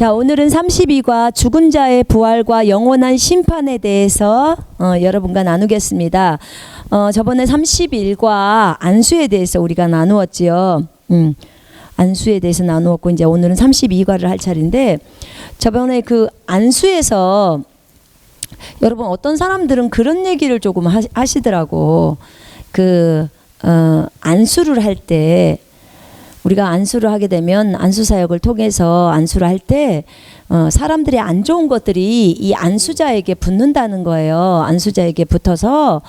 자, 오늘은 32과 죽은 자의 부활과 영원한 심판에 대해서 여러분과 나누겠습니다. 저번에 31과 안수에 대해서 우리가 나누었지요. 안수에 대해서 나누었고 이제 오늘은 32과를 할 차례인데, 저번에 그 안수에서 여러분 어떤 사람들은 그런 얘기를 조금 하시더라고. 안수를 할 때, 우리가 안수를 하게 되면 안수 사역을 통해서 안수를 할 때 사람들의 안 좋은 것들이 이 안수자에게 붙는다는 거예요. 안수자에게 붙어서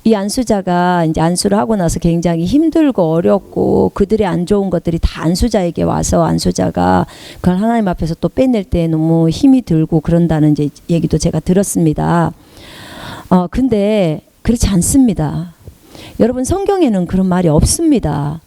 이 안수자가 이제 안수를 하고 나서 굉장히 힘들고 어렵고 그들의 안 좋은 것들이 다 안수자에게 와서 안수자가 그걸 하나님 앞에서 또 빼낼 때 너무 힘이 들고 그런다는 이제 얘기도 제가 들었습니다. 근데 그렇지 않습니다. 여러분, 성경에는 그런 말이 없습니다.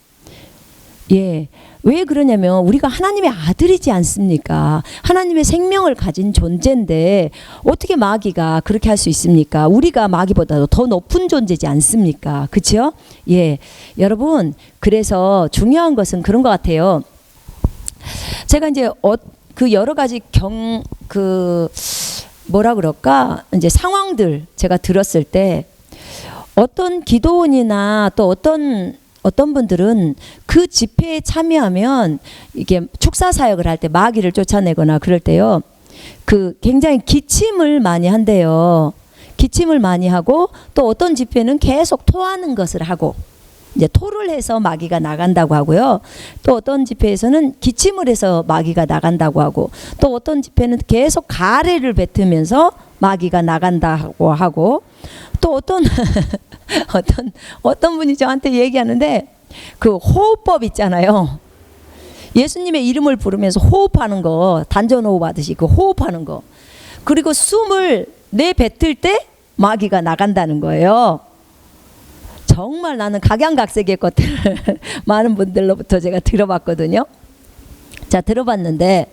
예, 왜 그러냐면 우리가 하나님의 아들이지 않습니까? 하나님의 생명을 가진 존재인데 어떻게 마귀가 그렇게 할 수 있습니까? 우리가 마귀보다도 더 높은 존재지 않습니까? 그렇죠? 예, 여러분, 그래서 중요한 것은 그런 것 같아요. 제가 이제 그 여러 가지 뭐라 그럴까? 이제 상황들 제가 들었을 때 어떤 기도원이나 또 어떤 분들은 그 집회에 참여하면 이게 축사 사역을 할 때 마귀를 쫓아내거나 그럴 때요, 굉장히 기침을 많이 한대요. 기침을 많이 하고, 또 어떤 집회는 계속 토하는 것을 하고, 이제 토를 해서 마귀가 나간다고 하고요. 또 어떤 집회에서는 기침을 해서 마귀가 나간다고 하고, 또 어떤 집회는 계속 가래를 뱉으면서 마귀가 나간다고 하고, 또 어떤 분이 저한테 얘기하는데, 그 호흡법 있잖아요. 예수님의 이름을 부르면서 호흡하는 거, 단전호흡 하듯이 그 호흡하는 거, 그리고 숨을 내뱉을 때 마귀가 나간다는 거예요. 정말 나는 각양각색의 것들을 많은 분들로부터 제가 들어봤거든요. 자, 들어봤는데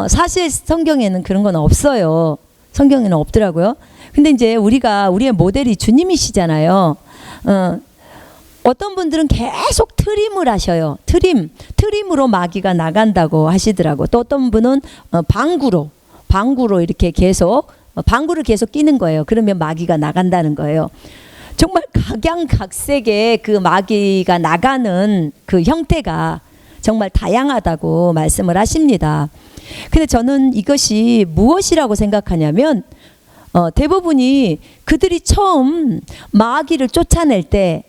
사실 성경에는 그런 건 없어요. 성경에는 없더라고요. 근데 이제 우리의 모델이 주님이시잖아요. 어떤 분들은 계속 트림을 하셔요. 트림으로 마귀가 나간다고 하시더라고. 또 어떤 분은 방구로 이렇게 계속 방구를 계속 끼는 거예요. 그러면 마귀가 나간다는 거예요. 정말 각양각색의 그 마귀가 나가는 그 형태가 정말 다양하다고 말씀을 하십니다. 근데 저는 이것이 무엇이라고 생각하냐면, 대부분이 그들이 처음 마귀를 쫓아낼 때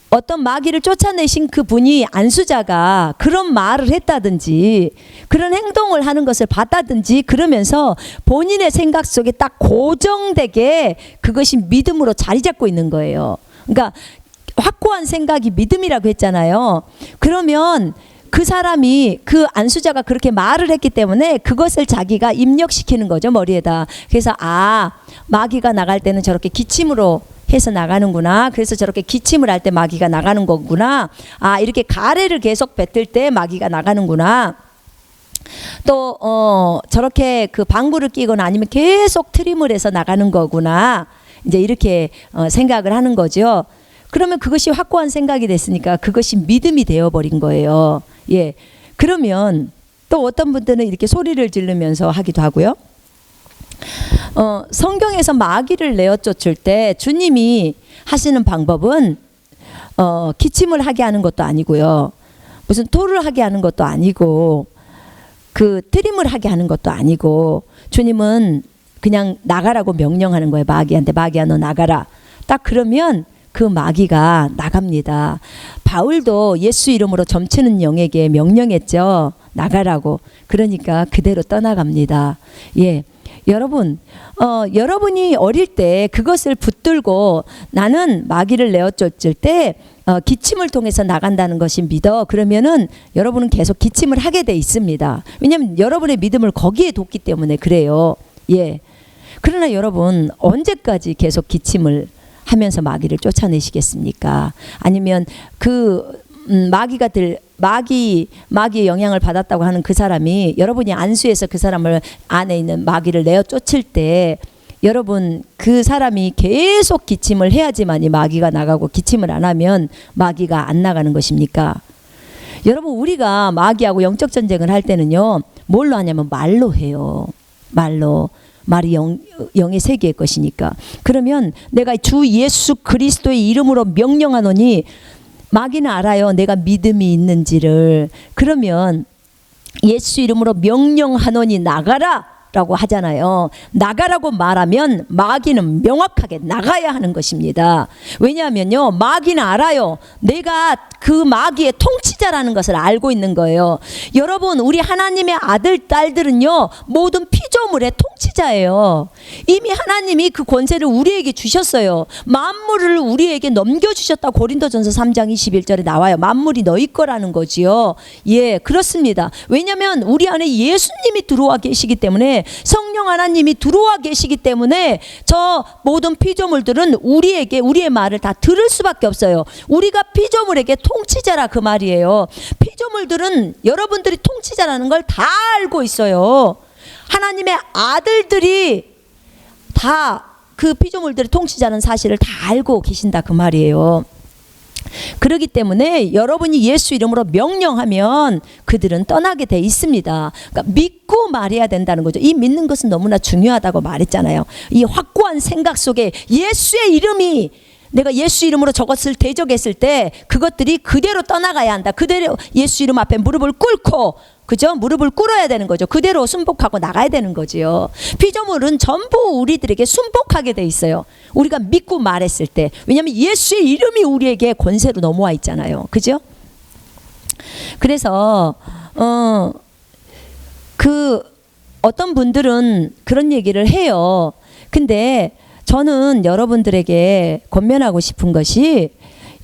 어떤 마귀를 쫓아내신 그 분이 안수자가 그런 말을 했다든지 그런 행동을 하는 것을 봤다든지 그러면서 본인의 생각 속에 딱 고정되게 그것이 믿음으로 자리 잡고 있는 거예요. 그러니까 확고한 생각이 믿음이라고 했잖아요. 그러면 그 사람이, 그 안수자가 그렇게 말을 했기 때문에 그것을 자기가 입력시키는 거죠, 머리에다. 그래서 마귀가 나갈 때는 저렇게 기침으로 해서 나가는구나. 그래서 저렇게 기침을 할 때 마귀가 나가는 거구나. 이렇게 가래를 계속 뱉을 때 마귀가 나가는구나. 또 저렇게 그 방구를 끼거나 아니면 계속 트림을 해서 나가는 거구나. 이제 이렇게 생각을 하는 거죠. 그러면 그것이 확고한 생각이 됐으니까 그것이 믿음이 되어버린 거예요. 예. 그러면 또 어떤 분들은 이렇게 소리를 지르면서 하기도 하고요. 성경에서 마귀를 내어 쫓을 때 주님이 하시는 방법은 기침을 하게 하는 것도 아니고요, 무슨 토를 하게 하는 것도 아니고, 트림을 하게 하는 것도 아니고, 주님은 그냥 나가라고 명령하는 거예요. 마귀한테, 마귀야 너 나가라. 딱 그러면 그 마귀가 나갑니다. 바울도 예수 이름으로 점치는 영에게 명령했죠. 나가라고. 그러니까 그대로 떠나갑니다. 예. 여러분, 여러분이 어릴 때 그것을 붙들고 나는 마귀를 내어 쫓을 때 기침을 통해서 나간다는 것이 믿어. 그러면은 여러분은 계속 기침을 하게 돼 있습니다. 왜냐하면 여러분의 믿음을 거기에 뒀기 때문에 그래요. 예. 그러나 여러분, 언제까지 계속 기침을 하면서 마귀를 쫓아내시겠습니까? 아니면 마귀의 영향을 받았다고 하는 그 사람이, 여러분이 안수해서 그 사람을 안에 있는 마귀를 내어 쫓을 때 여러분, 그 사람이 계속 기침을 해야지만이 마귀가 나가고, 기침을 안 하면 마귀가 안 나가는 것입니까? 여러분, 우리가 마귀하고 영적 전쟁을 할 때는요, 뭘로 하냐면 말로 해요. 말이 영의 세계의 것이니까. 그러면 내가 주 예수 그리스도의 이름으로 명령하노니 마귀는 알아요. 내가 믿음이 있는지를. 그러면 예수 이름으로 명령하노니 나가라 라고 하잖아요. 나가라고 말하면 마귀는 명확하게 나가야 하는 것입니다. 왜냐하면요, 마귀는 알아요. 내가 그 마귀의 통치자라는 것을 알고 있는 거예요. 여러분, 우리 하나님의 아들 딸들은요, 모든 피조물의 통치자예요. 이미 하나님이 그 권세를 우리에게 주셨어요. 만물을 우리에게 넘겨주셨다. 고린도전서 3장 21절에 나와요. 만물이 너희 거라는 거지요. 예, 그렇습니다. 왜냐하면 우리 안에 예수님이 들어와 계시기 때문에, 성령 하나님이 들어와 계시기 때문에 저 모든 피조물들은 우리의 말을 다 들을 수밖에 없어요. 우리가 피조물에게 통치자라 그 말이에요. 피조물들은 여러분들이 통치자라는 걸 다 알고 있어요. 하나님의 아들들이 다 그 피조물들의 통치자는 사실을 다 알고 계신다 그 말이에요. 그렇기 때문에 여러분이 예수 이름으로 명령하면 그들은 떠나게 돼 있습니다. 그러니까 믿고 말해야 된다는 거죠. 이 믿는 것은 너무나 중요하다고 말했잖아요. 이 확고한 생각 속에 예수의 이름이, 내가 예수 이름으로 저것을 대적했을 때 그것들이 그대로 떠나가야 한다. 그대로 예수 이름 앞에 무릎을 꿇고, 그죠? 무릎을 꿇어야 되는 거죠. 그대로 순복하고 나가야 되는 거지요. 피조물은 전부 우리들에게 순복하게 돼 있어요. 우리가 믿고 말했을 때. 왜냐하면 예수의 이름이 우리에게 권세로 넘어와 있잖아요. 그죠? 그래서 어떤 분들은 그런 얘기를 해요. 근데 저는 여러분들에게 권면하고 싶은 것이,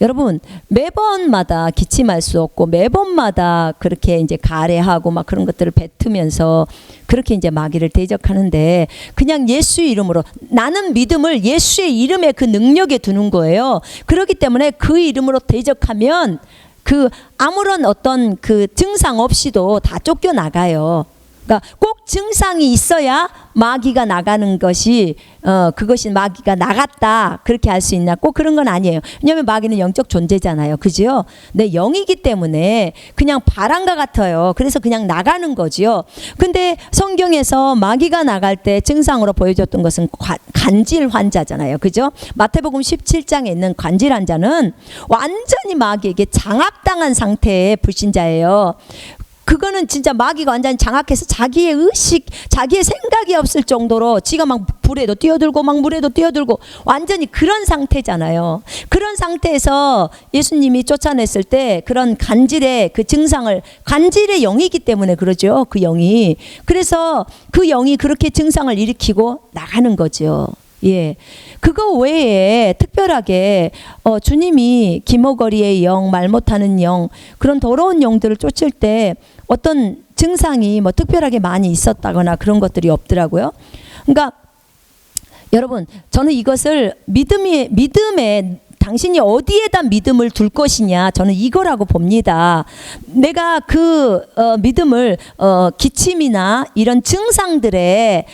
여러분 매번마다 기침할 수 없고 매번마다 그렇게 이제 가래하고 막 그런 것들을 뱉으면서 그렇게 이제 마귀를 대적하는데, 그냥 예수 이름으로, 나는 믿음을 예수의 이름의 그 능력에 두는 거예요. 그렇기 때문에 그 이름으로 대적하면 그 아무런 어떤 그 증상 없이도 다 쫓겨나가요. 그러니까 꼭 증상이 있어야 마귀가 나가는 것이 그것이 마귀가 나갔다 그렇게 할 수 있나? 꼭 그런 건 아니에요. 왜냐하면 마귀는 영적 존재잖아요. 그죠? 내 영이기 때문에 그냥 바람과 같아요. 그래서 그냥 나가는 거지요. 근데 성경에서 마귀가 나갈 때 증상으로 보여줬던 것은 간질 환자잖아요. 그죠? 마태복음 17장에 있는 간질 환자는 완전히 마귀에게 장악당한 상태의 불신자예요. 그거는 진짜 마귀가 완전히 장악해서 자기의 의식, 자기의 생각이 없을 정도로 지가 막 불에도 뛰어들고 막 물에도 뛰어들고 완전히 그런 상태잖아요. 그런 상태에서 예수님이 쫓아냈을 때 그런 간질의 그 증상을, 간질의 영이기 때문에 그러죠. 그 영이. 그래서 그 영이 그렇게 증상을 일으키고 나가는 거죠. 예, 그거 외에 특별하게 주님이 기모거리의 영, 말 못하는 영, 그런 더러운 영들을 쫓을 때 어떤 증상이 뭐 특별하게 많이 있었다거나 그런 것들이 없더라고요. 그러니까 여러분, 저는 이것을 믿음에 당신이 어디에다 믿음을 둘 것이냐, 저는 이거라고 봅니다. 내가 그 믿음을 기침이나 이런 증상을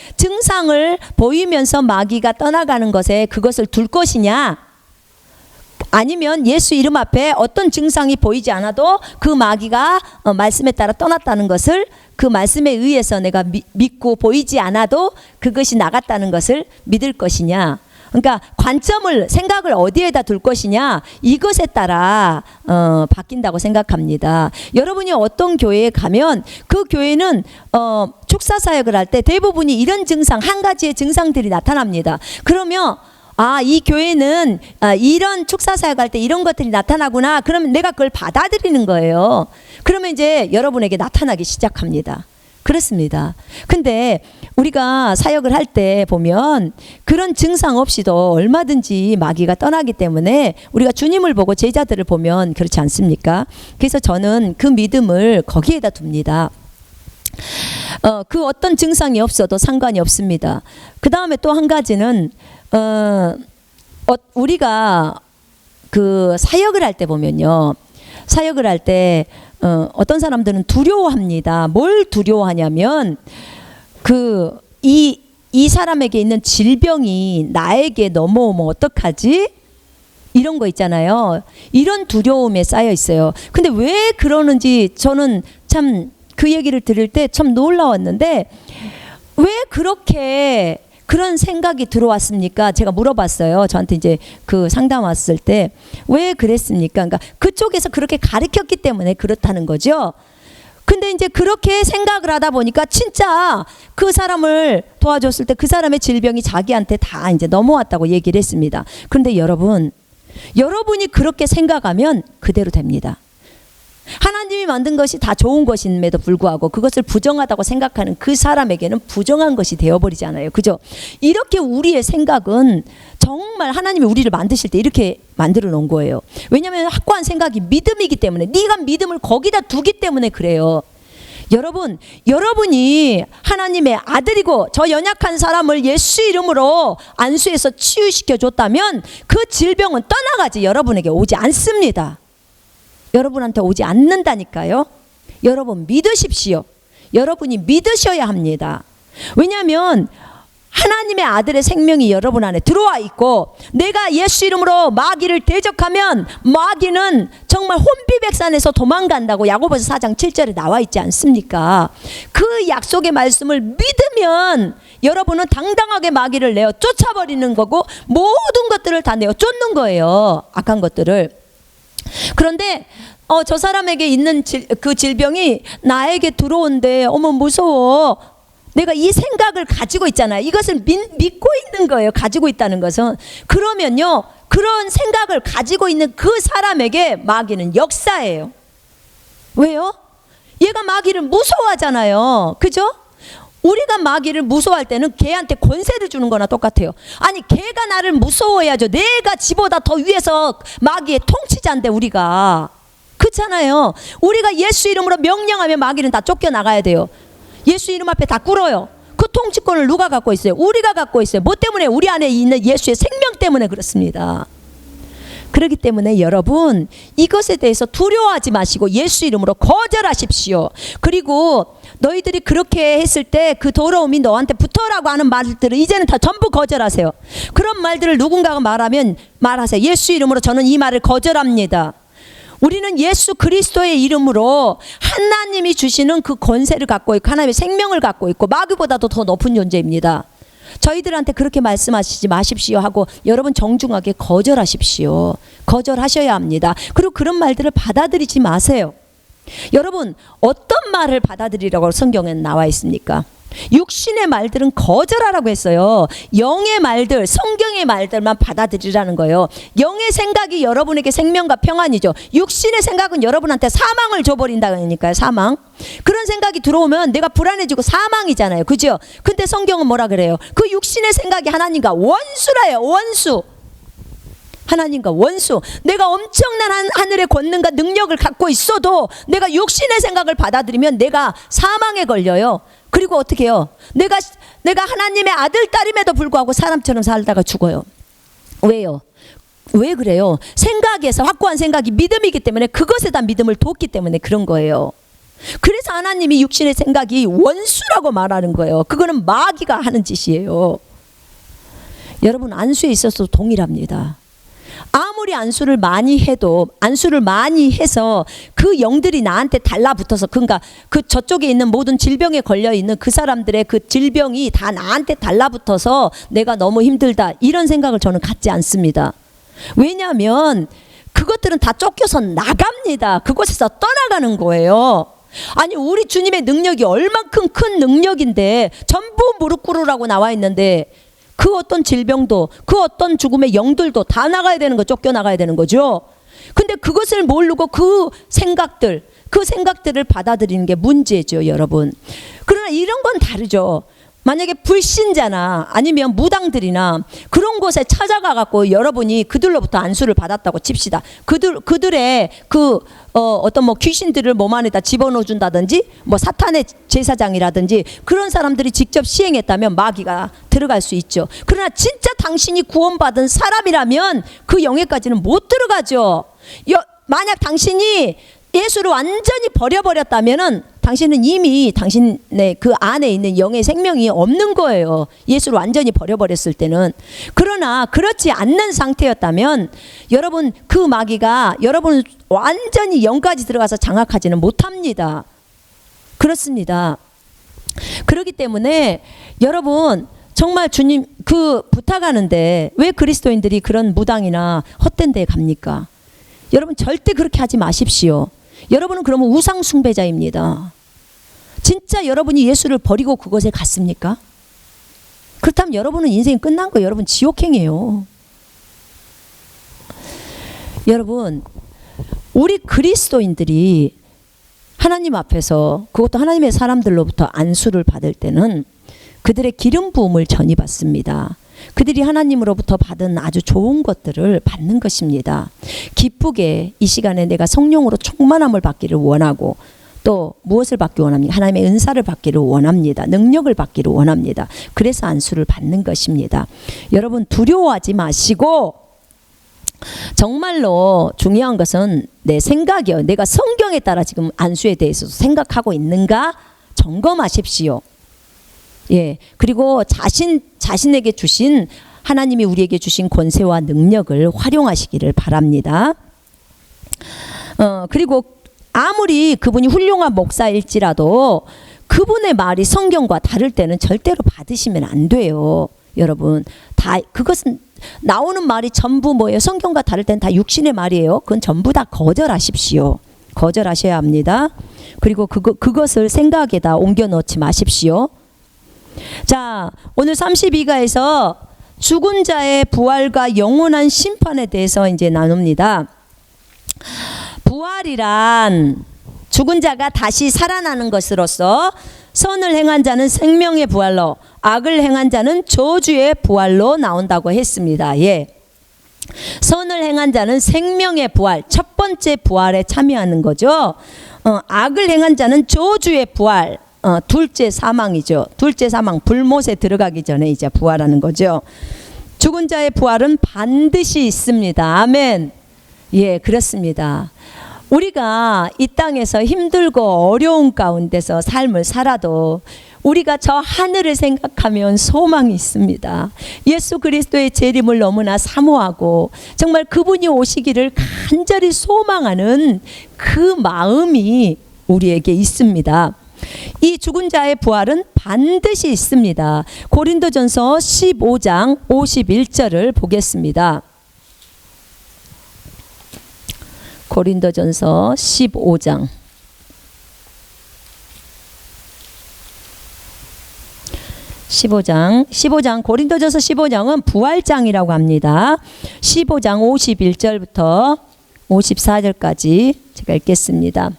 보이면서 마귀가 떠나가는 것에 그것을 둘 것이냐, 아니면 예수 이름 앞에 어떤 증상이 보이지 않아도 그 마귀가 말씀에 따라 떠났다는 것을, 그 말씀에 의해서 내가 믿고 보이지 않아도 그것이 나갔다는 것을 믿을 것이냐. 그러니까 관점을, 생각을 어디에다 둘 것이냐, 이것에 따라 바뀐다고 생각합니다. 여러분이 어떤 교회에 가면 그 교회는 축사사역을 할 때 대부분이 이런 증상, 한 가지의 증상들이 나타납니다. 그러면 이 교회는 이런 축사사역 할 때 이런 것들이 나타나구나. 그러면 내가 그걸 받아들이는 거예요. 그러면 이제 여러분에게 나타나기 시작합니다. 그렇습니다. 근데 우리가 사역을 할 때 보면 그런 증상 없이도 얼마든지 마귀가 떠나기 때문에 우리가 주님을 보고 제자들을 보면 그렇지 않습니까? 그래서 저는 그 믿음을 거기에다 둡니다. 그 어떤 증상이 없어도 상관이 없습니다. 그 다음에 또 한 가지는 우리가 그 사역을 할 때 보면요, 사역을 할 때 어떤 사람들은 두려워합니다. 뭘 두려워하냐면 이 사람에게 있는 질병이 나에게 넘어오면 어떡하지? 이런 거 있잖아요. 이런 두려움에 쌓여 있어요. 근데 왜 그러는지 저는 참 그 얘기를 들을 때 참 놀라웠는데 왜 그렇게 그런 생각이 들어왔습니까? 제가 물어봤어요. 저한테 이제 그 상담 왔을 때 왜 그랬습니까? 그러니까 그쪽에서 그렇게 가르쳤기 때문에 그렇다는 거죠. 근데 이제 그렇게 생각을 하다 보니까 진짜 그 사람을 도와줬을 때 그 사람의 질병이 자기한테 다 이제 넘어왔다고 얘기를 했습니다. 그런데 여러분이 그렇게 생각하면 그대로 됩니다. 하나님이 만든 것이 다 좋은 것임에도 불구하고 그것을 부정하다고 생각하는 그 사람에게는 부정한 것이 되어버리잖아요. 그죠? 이렇게 우리의 생각은 정말 하나님이 우리를 만드실 때 이렇게 만들어 놓은 거예요. 왜냐하면 확고한 생각이 믿음이기 때문에, 네가 믿음을 거기다 두기 때문에 그래요. 여러분이 하나님의 아들이고 저 연약한 사람을 예수 이름으로 안수해서 치유시켜 줬다면 그 질병은 떠나가지 여러분에게 오지 않습니다. 여러분한테 오지 않는다니까요. 여러분 믿으십시오. 여러분이 믿으셔야 합니다. 왜냐하면 하나님의 아들의 생명이 여러분 안에 들어와 있고, 내가 예수 이름으로 마귀를 대적하면 마귀는 정말 혼비백산에서 도망간다고 야고보서 4장 7절에 나와 있지 않습니까? 그 약속의 말씀을 믿으면 여러분은 당당하게 마귀를 내어 쫓아버리는 거고 모든 것들을 다 내어 쫓는 거예요. 악한 것들을. 그런데 저 사람에게 있는 그 질병이 나에게 들어온데 어머 무서워. 내가 이 생각을 가지고 있잖아요. 이것을 믿고 있는 거예요. 가지고 있다는 것은. 그러면요, 그런 생각을 가지고 있는 그 사람에게 마귀는 역사예요. 왜요? 얘가 마귀를 무서워하잖아요. 그죠? 우리가 마귀를 무서워할 때는 걔한테 권세를 주는 거나 똑같아요. 아니 걔가 나를 무서워해야죠. 내가 지보다 더 위에서 마귀의 통치자인데 우리가. 그렇잖아요. 우리가 예수 이름으로 명령하면 마귀는 다 쫓겨나가야 돼요. 예수 이름 앞에 다 꿇어요. 그 통치권을 누가 갖고 있어요? 우리가 갖고 있어요. 뭐 때문에? 우리 안에 있는 예수의 생명 때문에 그렇습니다. 그렇기 때문에 여러분 이것에 대해서 두려워하지 마시고 예수 이름으로 거절하십시오. 그리고 너희들이 그렇게 했을 때 그 더러움이 너한테 붙어라고 하는 말들을 이제는 다 전부 거절하세요. 그런 말들을 누군가가 말하면 말하세요. 예수 이름으로 저는 이 말을 거절합니다. 우리는 예수 그리스도의 이름으로 하나님이 주시는 그 권세를 갖고 있고 하나님의 생명을 갖고 있고 마귀보다도 더 높은 존재입니다. 저희들한테 그렇게 말씀하시지 마십시오 하고 여러분 정중하게 거절하십시오. 거절하셔야 합니다. 그리고 그런 말들을 받아들이지 마세요. 여러분 어떤 말을 받아들이라고 성경에 나와 있습니까? 육신의 말들은 거절하라고 했어요. 영의 말들, 성경의 말들만 받아들이라는 거예요. 영의 생각이 여러분에게 생명과 평안이죠. 육신의 생각은 여러분한테 사망을 줘버린다니까요. 사망. 그런 생각이 들어오면 내가 불안해지고 사망이잖아요. 그죠? 근데 성경은 뭐라 그래요? 그 육신의 생각이 하나님과 원수라요. 원수. 하나님과 원수. 내가 엄청난 하늘의 권능과 능력을 갖고 있어도 내가 육신의 생각을 받아들이면 내가 사망에 걸려요. 그리고 어떻게 해요? 내가 하나님의 아들 딸임에도 불구하고 사람처럼 살다가 죽어요. 왜요? 왜 그래요? 생각에서 확고한 생각이 믿음이기 때문에 그것에다 믿음을 뒀기 때문에 그런 거예요. 그래서 하나님이 육신의 생각이 원수라고 말하는 거예요. 그거는 마귀가 하는 짓이에요. 여러분 안수에 있어서 동일합니다. 아무리 안수를 많이 해서 그 영들이 나한테 달라붙어서 그러니까 그 저쪽에 있는 모든 질병에 걸려 있는 그 사람들의 그 질병이 다 나한테 달라붙어서 내가 너무 힘들다 이런 생각을 저는 갖지 않습니다. 왜냐하면 그것들은 다 쫓겨서 나갑니다. 그곳에서 떠나가는 거예요. 아니 우리 주님의 능력이 얼만큼 큰 능력인데 전부 무릎 꿇으라고 나와 있는데 그 어떤 질병도 그 어떤 죽음의 영들도 다 나가야 되는 거, 쫓겨나가야 되는 거죠. 근데 그것을 모르고 그 생각들을 받아들이는 게 문제죠, 여러분. 그러나 이런 건 다르죠. 만약에 불신자나 아니면 무당들이나 그런 곳에 찾아가 갖고 여러분이 그들로부터 안수를 받았다고 칩시다. 그들의 어떤 뭐 귀신들을 몸 안에다 집어넣어 준다든지 뭐 사탄의 제사장이라든지 그런 사람들이 직접 시행했다면 마귀가 들어갈 수 있죠. 그러나 진짜 당신이 구원받은 사람이라면 그 영예까지는 못 들어가죠. 만약 당신이 예수를 완전히 버려버렸다면은 당신은 이미 당신의 그 안에 있는 영의 생명이 없는 거예요. 예수를 완전히 버려버렸을 때는. 그러나 그렇지 않는 상태였다면 여러분 그 마귀가 여러분을 완전히 영까지 들어가서 장악하지는 못합니다. 그렇습니다. 그렇기 때문에 여러분 정말 주님 그 부탁하는데 왜 그리스도인들이 그런 무당이나 헛된 데에 갑니까? 여러분 절대 그렇게 하지 마십시오. 여러분은 그러면 우상 숭배자입니다. 진짜 여러분이 예수를 버리고 그곳에 갔습니까? 그렇다면 여러분은 인생이 끝난 거예요. 여러분 지옥행이에요. 여러분 우리 그리스도인들이 하나님 앞에서 그것도 하나님의 사람들로부터 안수를 받을 때는 그들의 기름 부음을 전이받습니다. 그들이 하나님으로부터 받은 아주 좋은 것들을 받는 것입니다. 기쁘게 이 시간에 내가 성령으로 충만함을 받기를 원하고 또 무엇을 받기 원합니까? 하나님의 은사를 받기를 원합니다. 능력을 받기를 원합니다. 그래서 안수를 받는 것입니다. 여러분 두려워하지 마시고 정말로 중요한 것은 내 생각이요. 내가 성경에 따라 지금 안수에 대해서 생각하고 있는가 점검하십시오. 예. 그리고 자신에게 주신 하나님이 우리에게 주신 권세와 능력을 활용하시기를 바랍니다. 그리고 아무리 그분이 훌륭한 목사일지라도 그분의 말이 성경과 다를 때는 절대로 받으시면 안 돼요. 여러분 다 그것은 나오는 말이 전부 뭐예요? 성경과 다를 때는 다 육신의 말이에요. 그건 전부 다 거절하십시오. 거절하셔야 합니다. 그리고 그것을 생각에다 옮겨 넣지 마십시오. 자, 오늘 32가에서 죽은 자의 부활과 영원한 심판에 대해서 이제 나눕니다. 부활이란 죽은 자가 다시 살아나는 것으로서 선을 행한 자는 생명의 부활로, 악을 행한 자는 저주의 부활로 나온다고 했습니다. 예. 선을 행한 자는 생명의 부활, 첫 번째 부활에 참여하는 거죠. 악을 행한 자는 저주의 부활, 둘째 사망이죠. 둘째 사망, 불못에 들어가기 전에 이제 부활하는 거죠. 죽은 자의 부활은 반드시 있습니다. 아멘. 예, 그렇습니다. 우리가 이 땅에서 힘들고 어려운 가운데서 삶을 살아도 우리가 저 하늘을 생각하면 소망이 있습니다. 예수 그리스도의 재림을 너무나 사모하고 정말 그분이 오시기를 간절히 소망하는 그 마음이 우리에게 있습니다. 이 죽은 자의 부활은 반드시 있습니다. 고린도전서 15장 51절을 보겠습니다. 고린도전서 15장 15장 고린도전서 15장은 부활장이라고 합니다. 15장 51절부터 54절까지 제가 읽겠습니다.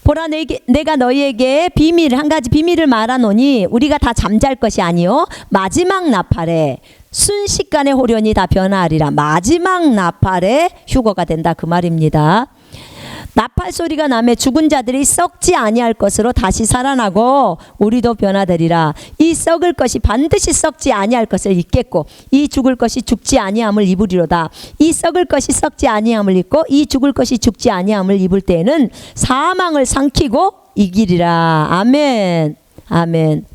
보라 내가 너희에게 한 가지 비밀을 말하노니 우리가 다 잠잘 것이 아니요 마지막 나팔에 순식간에 호련히 다 변화하리라. 마지막 나팔에 휴거가 된다 그 말입니다. 나팔 소리가 나매 죽은 자들이 썩지 아니할 것으로 다시 살아나고 우리도 변화되리라. 이 썩을 것이 반드시 썩지 아니할 것을 입겠고 이 죽을 것이 죽지 아니함을 입으리로다. 이 썩을 것이 썩지 아니함을 입고 이 죽을 것이 죽지 아니함을 입을 때에는 사망을 삼키고 이기리라. 아멘. 아멘.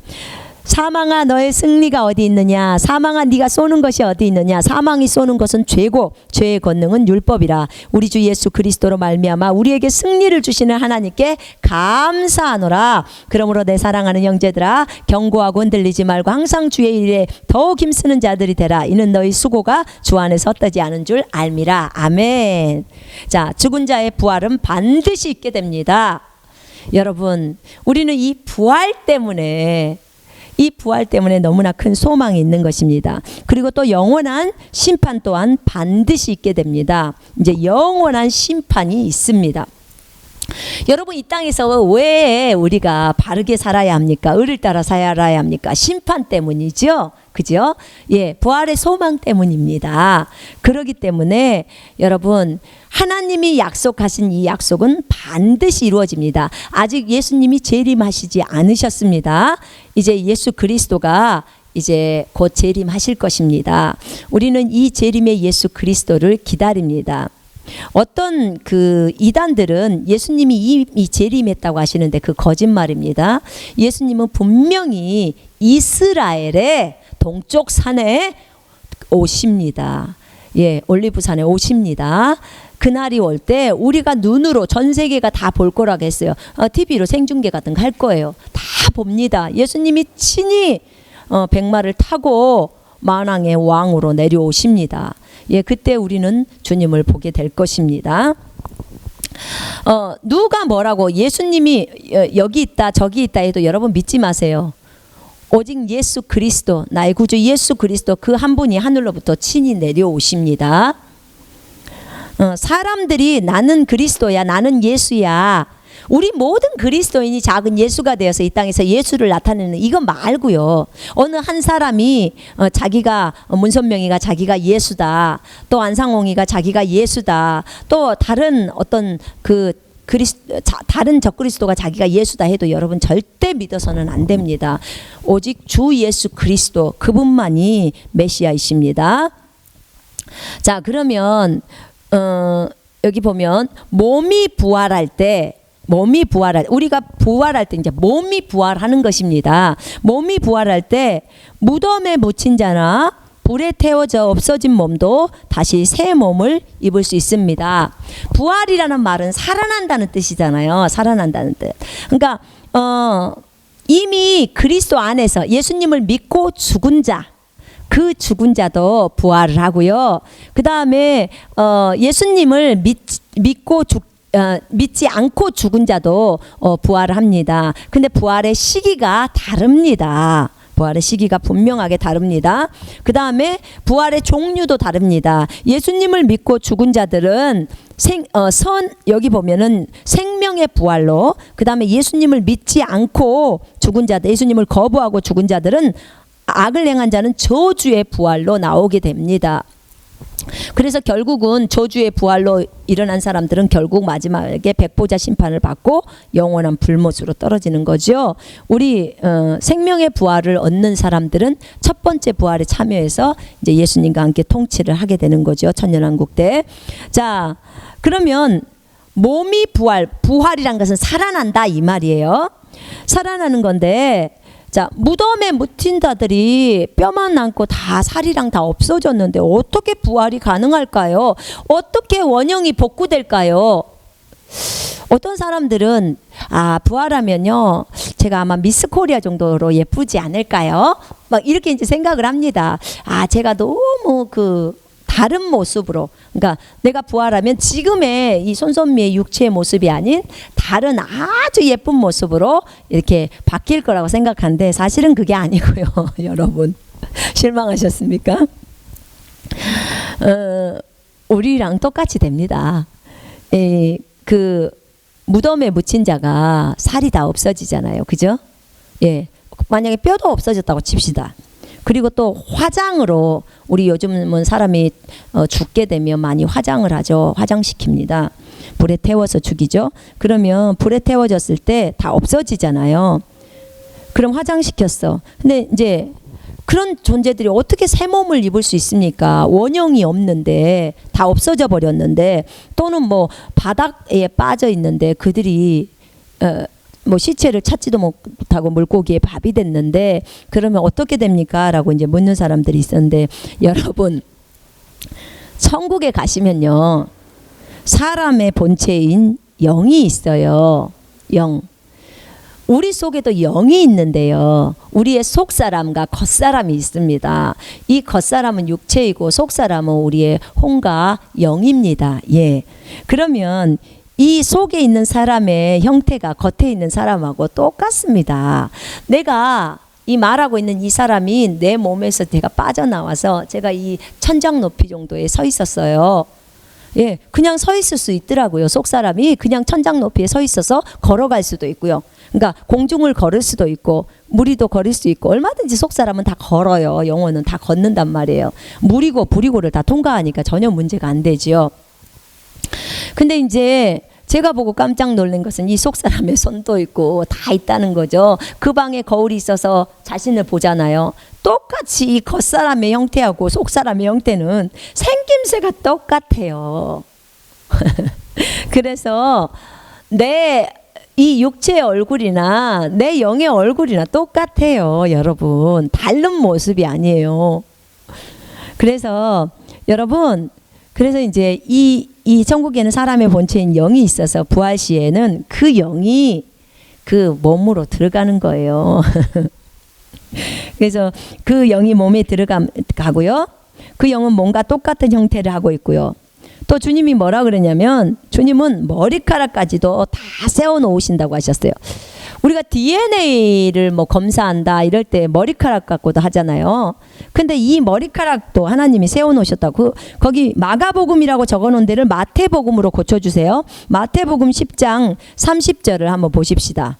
사망아 너의 승리가 어디 있느냐. 사망아 네가 쏘는 것이 어디 있느냐. 사망이 쏘는 것은 죄고 죄의 권능은 율법이라. 우리 주 예수 그리스도로 말미암아 우리에게 승리를 주시는 하나님께 감사하노라. 그러므로 내 사랑하는 형제들아 경고하고 흔들리지 말고 항상 주의 일에 더욱 힘쓰는 자들이 되라. 이는 너희 수고가 주 안에서 헛되지 않은 줄 알미라. 아멘. 자, 죽은 자의 부활은 반드시 있게 됩니다. 여러분 우리는 이 부활 때문에 너무나 큰 소망이 있는 것입니다. 그리고 또 영원한 심판 또한 반드시 있게 됩니다. 이제 영원한 심판이 있습니다. 여러분 이 땅에서 왜 우리가 바르게 살아야 합니까? 의를 따라 살아야 합니까? 심판 때문이죠. 그죠? 예, 부활의 소망 때문입니다. 그렇기 때문에 여러분 하나님이 약속하신 이 약속은 반드시 이루어집니다. 아직 예수님이 재림하시지 않으셨습니다. 이제 예수 그리스도가 이제 곧 재림하실 것입니다. 우리는 이 재림의 예수 그리스도를 기다립니다. 어떤 그 이단들은 예수님이 이미 재림했다고 하시는데 그 거짓말입니다. 예수님은 분명히 이스라엘의 동쪽 산에 오십니다. 예, 올리브산에 오십니다. 그날이 올 때 우리가 눈으로 전 세계가 다 볼 거라고 했어요. TV로 생중계 같은 거 할 거예요. 다 봅니다. 예수님이 친히 백마를 타고 만왕의 왕으로 내려오십니다. 예, 그때 우리는 주님을 보게 될 것입니다. 누가 뭐라고 예수님이 여기 있다 저기 있다 해도 여러분 믿지 마세요. 오직 예수 그리스도, 나의 구주 예수 그리스도 그 한 분이 하늘로부터 친히 내려오십니다. 사람들이 나는 그리스도야, 나는 예수야, 우리 모든 그리스도인이 작은 예수가 되어서 이 땅에서 예수를 나타내는 이거 말고요. 어느 한 사람이 자기가 문선명이가 자기가 예수다, 또 안상홍이가 자기가 예수다, 또 다른 어떤 다른 적그리스도가 자기가 예수다 해도 여러분 절대 믿어서는 안 됩니다. 오직 주 예수 그리스도 그분만이 메시아이십니다. 자, 그러면 여기 보면 몸이 부활할 때 우리가 부활할 때 이제 몸이 부활하는 것입니다. 몸이 부활할 때 무덤에 묻힌 자나 불에 태워져 없어진 몸도 다시 새 몸을 입을 수 있습니다. 부활이라는 말은 살아난다는 뜻이잖아요. 살아난다는 뜻. 그러니까 이미 그리스도 안에서 예수님을 믿고 죽은 자, 그 죽은 자도 부활을 하고요. 그 다음에 예수님을 믿지 않고 죽은 자도 부활을 합니다. 근데 부활의 시기가 다릅니다. 부활의 시기가 분명하게 다릅니다. 그 다음에 부활의 종류도 다릅니다. 예수님을 믿고 죽은 자들은 여기 보면은 생명의 부활로, 그 다음에 예수님을 믿지 않고 죽은 자들, 예수님을 거부하고 죽은 자들은 악을 행한 자는 저주의 부활로 나오게 됩니다. 그래서 결국은 저주의 부활로 일어난 사람들은 결국 마지막에 백보자 심판을 받고 영원한 불못으로 떨어지는 거죠. 우리 생명의 부활을 얻는 사람들은 첫 번째 부활에 참여해서 이제 예수님과 함께 통치를 하게 되는 거죠. 천년왕국 때. 자, 그러면 몸이 부활이란 것은 살아난다 이 말이에요. 살아나는 건데, 자, 무덤에 묻힌 자들이 뼈만 남고 다 살이랑 다 없어졌는데 어떻게 부활이 가능할까요? 어떻게 원형이 복구될까요? 어떤 사람들은 부활하면요, 제가 아마 미스 코리아 정도로 예쁘지 않을까요? 막 이렇게 이제 생각을 합니다. 제가 너무 다른 모습으로, 그러니까 내가 부활하면 지금의 이 손선미의 육체의 모습이 아닌 다른 아주 예쁜 모습으로 이렇게 바뀔 거라고 생각하는데 사실은 그게 아니고요. 여러분 실망하셨습니까? 우리랑 똑같이 됩니다. 그 무덤에 묻힌 자가 살이 다 없어지잖아요. 그죠? 예. 만약에 뼈도 없어졌다고 칩시다. 그리고 또 화장으로, 우리 요즘은 사람이 죽게 되면 많이 화장을 하죠. 화장시킵니다. 불에 태워서 죽이죠. 그러면 불에 태워졌을 때 다 없어지잖아요. 그럼 화장시켰어. 근데 이제 그런 존재들이 어떻게 새 몸을 입을 수 있습니까? 원형이 없는데, 다 없어져 버렸는데, 또는 뭐 바닥에 빠져 있는데 그들이 뭐 시체를 찾지도 못하고 물고기에 밥이 됐는데 그러면 어떻게 됩니까? 라고 이제 묻는 사람들이 있었는데, 여러분 천국에 가시면요, 사람의 본체인 영이 있어요. 영. 우리 속에도 영이 있는데요, 우리의 속사람과 겉사람이 있습니다. 이 겉사람은 육체이고 속사람은 우리의 혼과 영입니다. 예. 그러면 이 속에 있는 사람의 형태가 겉에 있는 사람하고 똑같습니다. 내가 이 말하고 있는 이 사람이 내 몸에서 제가 빠져나와서 제가 이 천장 높이 정도에 서 있었어요. 예, 그냥 서 있을 수 있더라고요. 속 사람이 그냥 천장 높이에 서 있어서 걸어갈 수도 있고요. 그러니까 공중을 걸을 수도 있고 무리도 걸을 수 있고, 얼마든지 속 사람은 다 걸어요. 영혼은 다 걷는단 말이에요. 물이고 불이고를 다 통과하니까 전혀 문제가 안 되지요. 근데 이제 제가 보고 깜짝 놀란 것은 이 속 사람의 손도 있고 다 있다는 거죠. 그 방에 거울이 있어서 자신을 보잖아요. 똑같이 이 겉사람의 형태하고 속 사람의 형태는 생김새가 똑같아요. 그래서 내 이 육체의 얼굴이나 내 영의 얼굴이나 똑같아요. 여러분, 다른 모습이 아니에요. 그래서 여러분, 그래서 이제 이 이 천국에는 사람의 본체인 영이 있어서 부활 시에는 그 영이 그 몸으로 들어가는 거예요. 그래서 그 영이 몸에 들어가고요. 그 영은 뭔가 똑같은 형태를 하고 있고요. 또 주님이 뭐라 그러냐면 주님은 머리카락까지도 다 세워 놓으신다고 하셨어요. 우리가 DNA를 뭐 검사한다 이럴 때 머리카락 갖고도 하잖아요. 근데 이 머리카락도 하나님이 세워 놓으셨다고. 거기 마가복음이라고 적어 놓은 데를 마태복음으로 고쳐 주세요. 마태복음 10장 30절을 한번 보십시다.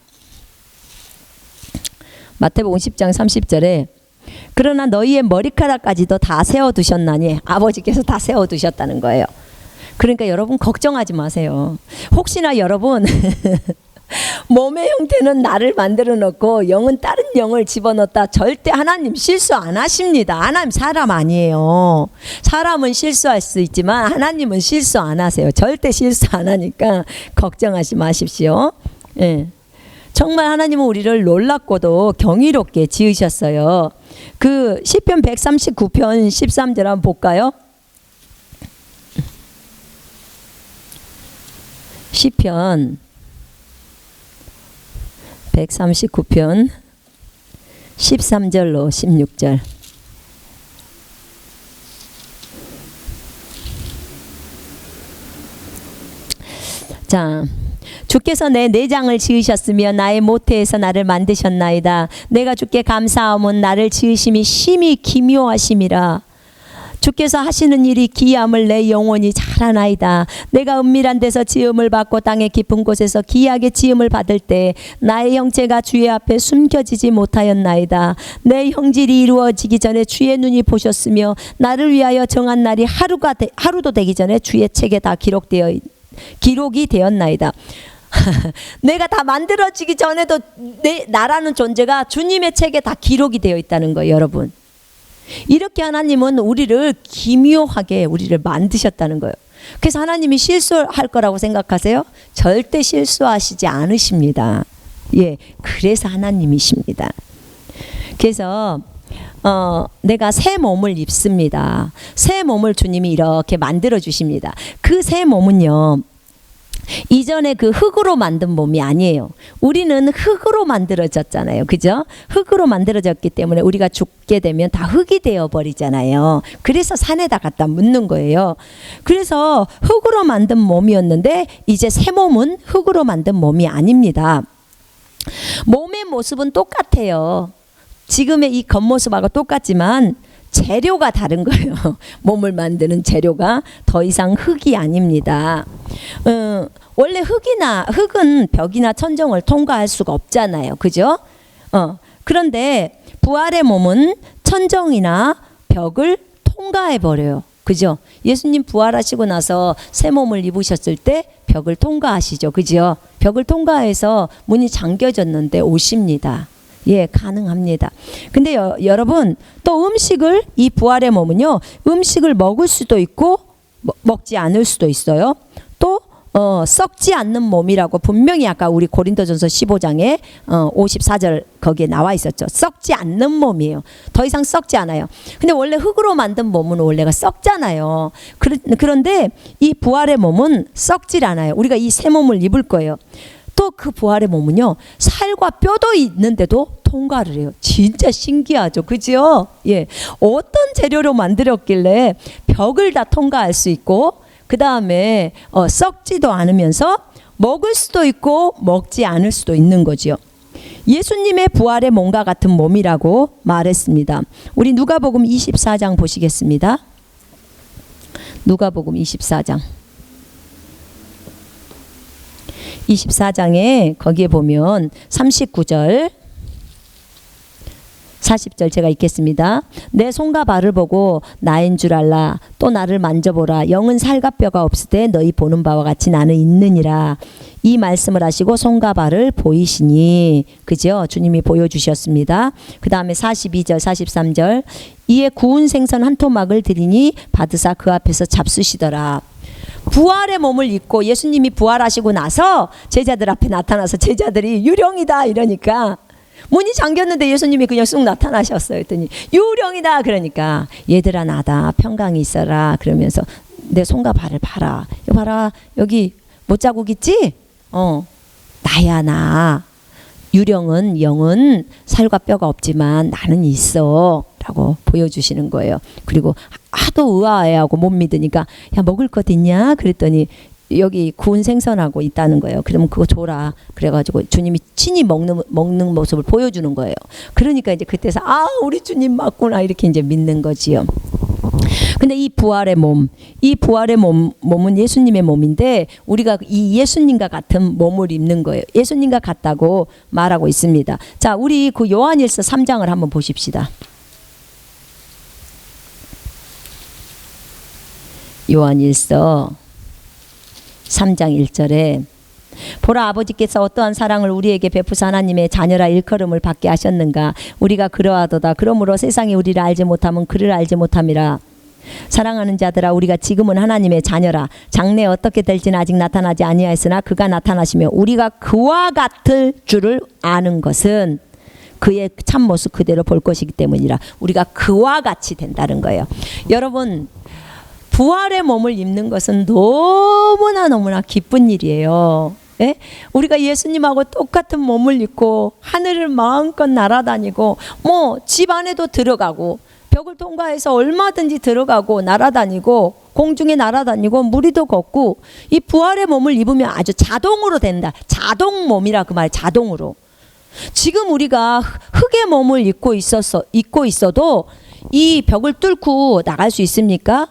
마태복음 10장 30절에 그러나 너희의 머리카락까지도 다 세워 두셨나니, 아버지께서 다 세워 두셨다는 거예요. 그러니까 여러분 걱정하지 마세요. 혹시나 여러분 몸의 형태는 나를 만들어 놓고 영은 다른 영을 집어넣었다. 절대 하나님 실수 안 하십니다. 하나님 사람 아니에요. 사람은 실수할 수 있지만 하나님은 실수 안 하세요. 절대 실수 안 하니까 걱정하지 마십시오. 예. 정말 하나님은 우리를 놀랍고도 경이롭게 지으셨어요. 그 시편 139편 13절 한번 볼까요? 시편 139편 13절로 16절. 자, 주께서 내 내장을 지으셨으며 나의 모태에서 나를 만드셨나이다. 내가 주께 감사함은 나를 지으심이 심히 기묘하심이라. 주께서 하시는 일이 기이함을 내 영혼이 잘 아나이다. 내가 은밀한 데서 지음을 받고 땅의 깊은 곳에서 기이하게 지음을 받을 때 나의 형체가 주의 앞에 숨겨지지 못하였나이다. 내 형질이 이루어지기 전에 주의 눈이 보셨으며 나를 위하여 정한 날이 하루도 되기 전에 주의 책에 다 기록이 되었나이다. 내가 다 만들어지기 전에도 나라는 존재가 주님의 책에 다 기록이 되어 있다는 거예요, 여러분. 이렇게 하나님은 우리를 기묘하게 우리를 만드셨다는 거예요. 그래서 하나님이 실수할 거라고 생각하세요? 절대 실수하시지 않으십니다. 예, 그래서 하나님이십니다. 그래서 내가 새 몸을 입습니다. 새 몸을 주님이 이렇게 만들어 주십니다. 그 새 몸은요, 이전에 그 흙으로 만든 몸이 아니에요. 우리는 흙으로 만들어졌잖아요. 그죠? 흙으로 만들어졌기 때문에 우리가 죽게 되면 다 흙이 되어 버리잖아요. 그래서 산에다 갖다 묻는 거예요. 그래서 흙으로 만든 몸이었는데 이제 새 몸은 흙으로 만든 몸이 아닙니다. 몸의 모습은 똑같아요. 지금의 이 겉모습하고 똑같지만 재료가 다른 거예요. 몸을 만드는 재료가 더 이상 흙이 아닙니다. 원래 흙은 벽이나 천정을 통과할 수가 없잖아요. 그죠? 그런데 부활의 몸은 천정이나 벽을 통과해 버려요. 그죠? 예수님 부활하시고 나서 새 몸을 입으셨을 때 벽을 통과하시죠. 그죠? 벽을 통과해서 문이 잠겨졌는데 오십니다. 예, 가능합니다. 근데 여러분, 또 음식을, 이 부활의 몸은요, 음식을 먹을 수도 있고 먹지 않을 수도 있어요. 또 썩지 않는 몸이라고 분명히 아까 우리 고린도전서 15장에 54절 거기에 나와 있었죠. 썩지 않는 몸이에요. 더 이상 썩지 않아요. 근데 원래 흙으로 만든 몸은 원래가 썩잖아요. 그런데 이 부활의 몸은 썩질 않아요. 우리가 이 새 몸을 입을 거예요. 또 그 부활의 몸은요, 살과 뼈도 있는데도 통과를 해요. 진짜 신기하죠. 그죠? 예. 어떤 재료로 만들었길래 벽을 다 통과할 수 있고, 그 다음에 썩지도 않으면서 먹을 수도 있고 먹지 않을 수도 있는 거죠. 예수님의 부활의 몸과 같은 몸이라고 말했습니다. 우리 누가복음 24장 보시겠습니다. 누가복음 24장. 24장에 거기에 보면 39절 40절 제가 읽겠습니다. 내 손과 발을 보고 나인 줄 알라. 또 나를 만져보라. 영은 살과 뼈가 없을 때 너희 보는 바와 같이 나는 있느니라. 이 말씀을 하시고 손과 발을 보이시니, 그죠? 주님이 보여주셨습니다. 그 다음에 42절 43절 이에 구운 생선 한 토막을 드리니 받으사 그 앞에서 잡수시더라. 부활의 몸을 입고 예수님이 부활하시고 나서 제자들 앞에 나타나서 제자들이 유령이다 이러니까 문이 잠겼는데 예수님이 그냥 쑥 나타나셨어요. 했더니 유령이다 그러니까 얘들아 나다 평강이 있어라 그러면서 내 손과 발을 봐라. 이거 봐라. 여기 못자국 있지? 나야 나. 유령은 영은 살과 뼈가 없지만 나는 있어 라고 보여주시는 거예요. 그리고 하도 의아해하고 못 믿으니까 야 먹을 것 있냐? 그랬더니 여기 구운 생선하고 있다는 거예요. 그러면 그거 줘라. 그래가지고 주님이 친히 먹는 모습을 보여주는 거예요. 그러니까 이제 그때서 우리 주님 맞구나 이렇게 이제 믿는 거지요. 근데 이 부활의 몸, 이 부활의 몸은 예수님의 몸인데 우리가 이 예수님과 같은 몸을 입는 거예요. 예수님과 같다고 말하고 있습니다. 자, 우리 그 요한일서 3장을 한번 보십시다. 요한일서 3장 1절에 보라 아버지께서 어떠한 사랑을 우리에게 베푸사 하나님의 자녀라 일컬음을 받게 하셨는가. 우리가 그러하도다. 그러므로 세상이 우리를 알지 못하면 그를 알지 못함이라. 사랑하는 자들아 우리가 지금은 하나님의 자녀라. 장래에 어떻게 될지는 아직 나타나지 아니하였으나 그가 나타나시며 우리가 그와 같을 줄을 아는 것은 그의 참모습 그대로 볼 것이기 때문이라. 우리가 그와 같이 된다는 거예요. 여러분 부활의 몸을 입는 것은 너무나 기쁜 일이에요. 예? 우리가 예수님하고 똑같은 몸을 입고 하늘을 마음껏 날아다니고 뭐 집 안에도 들어가고 벽을 통과해서 얼마든지 들어가고 날아다니고 공중에 날아다니고 무리도 걷고 이 부활의 몸을 입으면 아주 자동으로 된다. 자동 몸이라 그 말 자동으로. 지금 우리가 흙의 몸을 입고 있어도 이 벽을 뚫고 나갈 수 있습니까?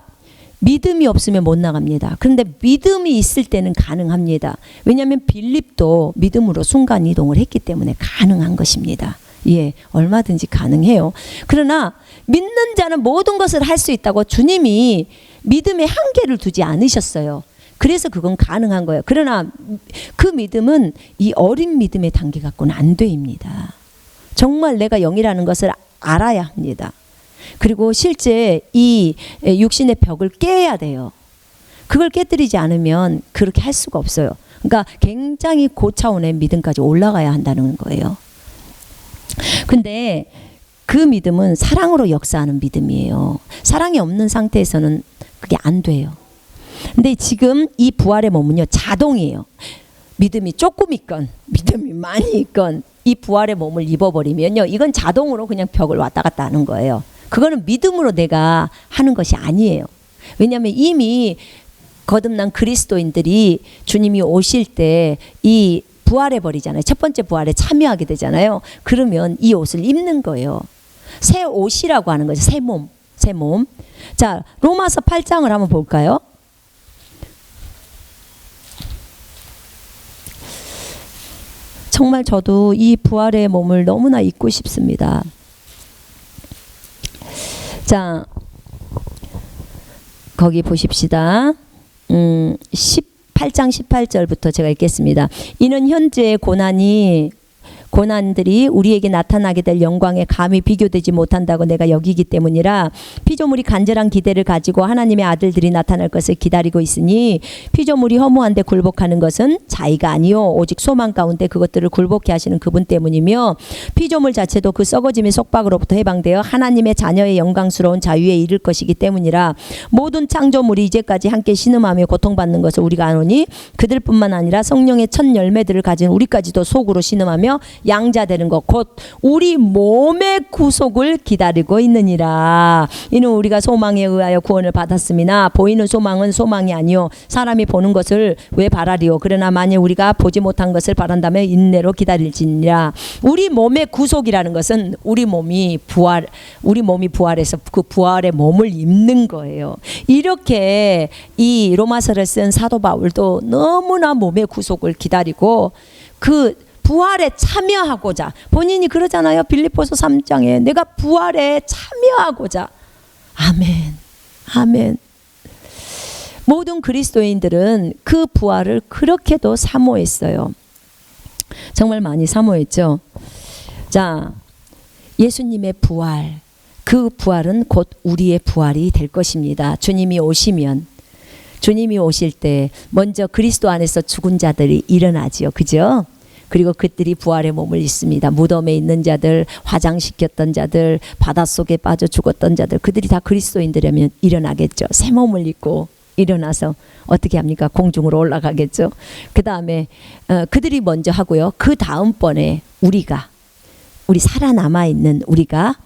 믿음이 없으면 못 나갑니다. 그런데 믿음이 있을 때는 가능합니다. 왜냐하면 빌립도 믿음으로 순간 이동을 했기 때문에 가능한 것입니다. 예, 얼마든지 가능해요. 그러나 믿는 자는 모든 것을 할 수 있다고 주님이 믿음에 한계를 두지 않으셨어요. 그래서 그건 가능한 거예요. 그러나 그 믿음은 이 어린 믿음의 단계 갖고는 안 됩니다. 정말 내가 영이라는 것을 알아야 합니다. 그리고 실제 이 육신의 벽을 깨야 돼요. 그걸 깨뜨리지 않으면 그렇게 할 수가 없어요. 그러니까 굉장히 고차원의 믿음까지 올라가야 한다는 거예요. 근데 그 믿음은 사랑으로 역사하는 믿음이에요. 사랑이 없는 상태에서는 그게 안 돼요. 근데 지금 이 부활의 몸은요 자동이에요. 믿음이 조금 있건 믿음이 많이 있건 이 부활의 몸을 입어버리면요 이건 자동으로 그냥 벽을 왔다 갔다 하는 거예요. 그거는 믿음으로 내가 하는 것이 아니에요. 왜냐하면 이미 거듭난 그리스도인들이 주님이 오실 때 이 부활해 버리잖아요. 첫 번째 부활에 참여하게 되잖아요. 그러면 이 옷을 입는 거예요. 새 옷이라고 하는 거죠. 새 몸, 새 몸. 자, 로마서 8장을 한번 볼까요? 정말 저도 이 부활의 몸을 너무나 입고 싶습니다. 자, 거기 보십시다. 18장 18절부터 제가 읽겠습니다. 이는 현재의 고난들이 우리에게 나타나게 될 영광에 감히 비교되지 못한다고 내가 여기기 때문이라. 피조물이 간절한 기대를 가지고 하나님의 아들들이 나타날 것을 기다리고 있으니 피조물이 허무한데 굴복하는 것은 자의가 아니요 오직 소망 가운데 그것들을 굴복해 하시는 그분 때문이며 피조물 자체도 그 썩어짐의 속박으로부터 해방되어 하나님의 자녀의 영광스러운 자유에 이를 것이기 때문이라. 모든 창조물이 이제까지 함께 신음하며 고통받는 것을 우리가 아노니 그들뿐만 아니라 성령의 첫 열매들을 가진 우리까지도 속으로 신음하며 양자되는 것 곧 우리 몸의 구속을 기다리고 있느니라. 이는 우리가 소망에 의하여 구원을 받았음이나 보이는 소망은 소망이 아니요 사람이 보는 것을 왜 바라리요. 그러나 만일 우리가 보지 못한 것을 바란다면 인내로 기다릴지니라. 우리 몸의 구속이라는 것은 우리 몸이 부활해서 그 부활의 몸을 입는 거예요. 이렇게 이 로마서를 쓴 사도 바울도 너무나 몸의 구속을 기다리고 그 부활에 참여하고자 본인이 그러잖아요. 빌립보서 3장에 내가 부활에 참여하고자. 아멘. 아멘. 모든 그리스도인들은 그 부활을 그렇게도 사모했어요. 정말 많이 사모했죠. 자, 예수님의 부활, 그 부활은 곧 우리의 부활이 될 것입니다. 주님이 오시면, 주님이 오실 때 먼저 그리스도 안에서 죽은 자들이 일어나지요. 그죠? 그리고 그들이 부활의 몸을 입습니다. 무덤에 있는 자들, 화장시켰던 자들, 바닷속에 빠져 죽었던 자들, 그들이 다 그리스도인들이라면 일어나겠죠. 새 몸을 입고. 일어나서 어떻게 합니까? 공중으로 올라가겠죠. 그 다음에 그들이 먼저 하고요. 그 다음번에 우리 살아남아 있는 우리가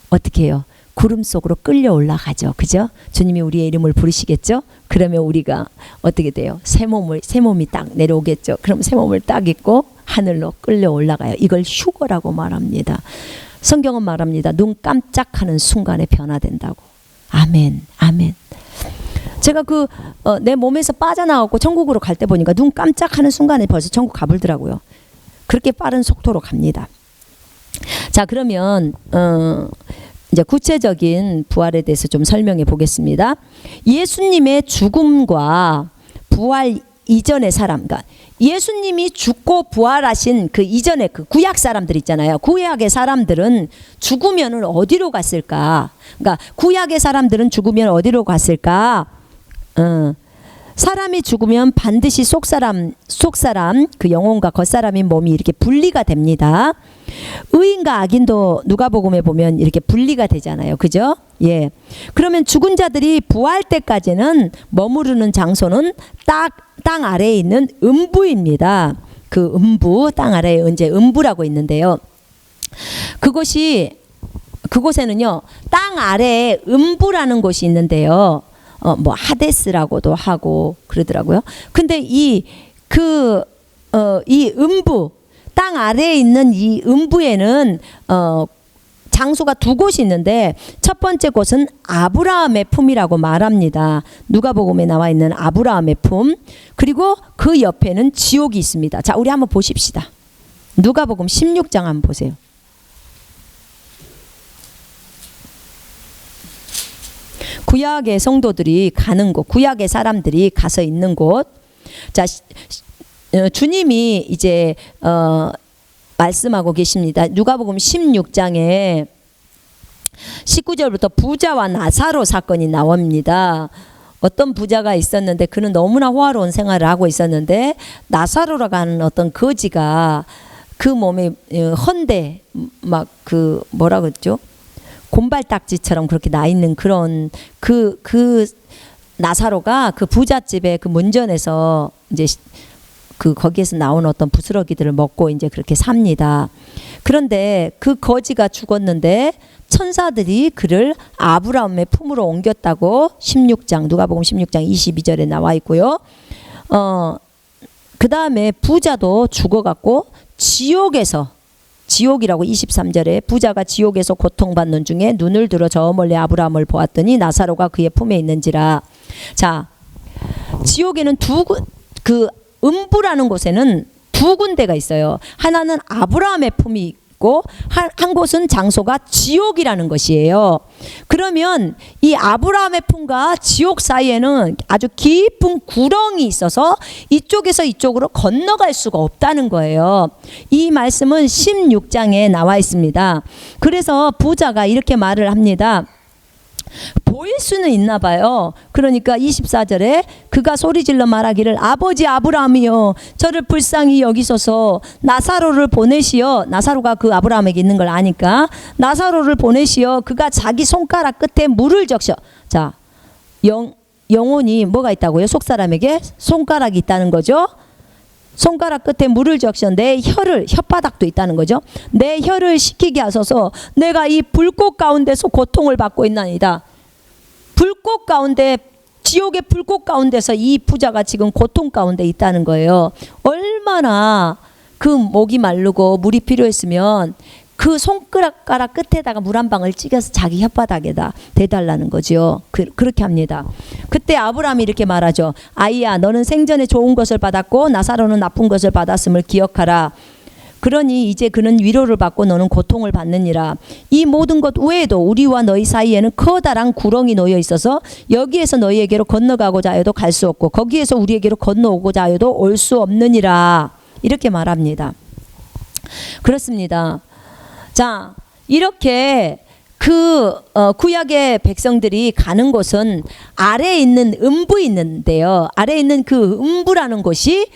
어떻게 해요? 구름 속으로 끌려 올라가죠. 그죠? 주님이 우리의 이름을 부르시겠죠? 그러면 우리가 어떻게 돼요? 새 몸이 딱 내려오겠죠. 그럼 새 몸을 딱 입고 하늘로 끌려 올라가요. 이걸 휴거라고 말합니다. 성경은 말합니다. 눈 깜짝하는 순간에 변화된다고. 아멘, 아멘. 제가 내 몸에서 빠져나가고 천국으로 갈 때 보니까 눈 깜짝하는 순간에 벌써 천국 가버리더라고요. 그렇게 빠른 속도로 갑니다. 자, 그러면 이제 구체적인 부활에 대해서 좀 설명해 보겠습니다. 예수님의 죽음과 부활 이전의 사람, 그러니까 예수님이 죽고 부활하신 그 이전에 그 구약 사람들 있잖아요. 구약의 사람들은 죽으면 어디로 갔을까? 그러니까 구약의 사람들은 죽으면 어디로 갔을까? 사람이 죽으면 반드시 속사람 그 영혼과 겉사람인 몸이 이렇게 분리가 됩니다. 의인과 악인도 누가복음에 보면 이렇게 분리가 되잖아요. 그죠? 예. 그러면 죽은 자들이 부활 때까지는 머무르는 장소는 땅 아래에 있는 음부입니다. 그 음부, 땅 아래에 이제 음부라고 있는데요. 그곳에는요, 땅 아래에 음부라는 곳이 있는데요. 뭐 하데스라고도 하고 그러더라고요. 근데 이 음부, 땅 아래에 있는 이 음부에는 장소가 두 곳이 있는데 첫 번째 곳은 아브라함의 품이라고 말합니다. 누가복음에 나와 있는 아브라함의 품. 그리고 그 옆에는 지옥이 있습니다. 자, 우리 한번 보십시다. 누가복음 16장 한번 보세요. 구약의 성도들이 가는 곳, 구약의 사람들이 가서 있는 곳. 자, 주님이 이제 말씀하고 계십니다. 누가복음 16장에 19절부터 부자와 나사로 사건이 나옵니다. 어떤 부자가 있었는데 그는 너무나 호화로운 생활을 하고 있었는데 나사로라고 하는 어떤 거지가 그 몸에 헌데 막 뭐라 그랬죠? 곰발딱지처럼 그렇게 나 있는 그런 그 나사로가 그 부잣집의 그 문전에서 이제 거기에서 나온 어떤 부스러기들을 먹고 이제 그렇게 삽니다. 그런데 그 거지가 죽었는데 천사들이 그를 아브라함의 품으로 옮겼다고 16장 누가복음 16장 22절에 나와 있고요. 그 다음에 부자도 죽어갖고 지옥이라고 23절에 부자가 지옥에서 고통받는 중에 눈을 들어 저 멀리 아브라함을 보았더니 나사로가 그의 품에 있는지라. 자, 지옥에는 음부라는 곳에는 두 군데가 있어요. 하나는 아브라함의 품이 있고 한 곳은 장소가 지옥이라는 것이에요. 그러면 이 아브라함의 품과 지옥 사이에는 아주 깊은 구렁이 있어서 이쪽에서 이쪽으로 건너갈 수가 없다는 거예요. 이 말씀은 16장에 나와 있습니다. 그래서 부자가 이렇게 말을 합니다. 보일 수는 있나 봐요. 그러니까 24절에 그가 소리질러 말하기를 아버지 아브라함이여 저를 불쌍히 여기소서 나사로를 보내시어. 나사로가 그 아브라함에게 있는 걸 아니까 나사로를 보내시어 그가 자기 손가락 끝에 물을 적셔. 자, 영혼이 뭐가 있다고요? 속사람에게 손가락이 있다는 거죠. 손가락 끝에 물을 적셔 내 혓바닥도 있다는 거죠. 내 혀를 식히게 하소서. 내가 이 불꽃 가운데서 고통을 받고 있나이다. 불꽃 가운데, 지옥의 불꽃 가운데서 이 부자가 지금 고통 가운데 있다는 거예요. 얼마나 그 목이 마르고 물이 필요했으면 그 손가락 끝에다가 물 한 방울 찍어서 자기 혓바닥에다 대달라는 거죠. 그렇게 합니다. 그때 아브라함이 이렇게 말하죠. 아이야, 너는 생전에 좋은 것을 받았고 나사로는 나쁜 것을 받았음을 기억하라. 그러니 이제 그는 위로를 받고 너는 고통을 받느니라. 이 모든 것 외에도 우리와 너희 사이에는 커다란 구렁이 놓여 있어서 여기에서 너희에게로 건너가고자 하여도 갈 수 없고 거기에서 우리에게로 건너오고자 하여도 올 수 없느니라. 이렇게 말합니다. 그렇습니다. 자, 이렇게 구약의 백성들이 가는 곳은 아래에 있는 음부에 있는데요. 아래에 있는 그 음부라는 곳이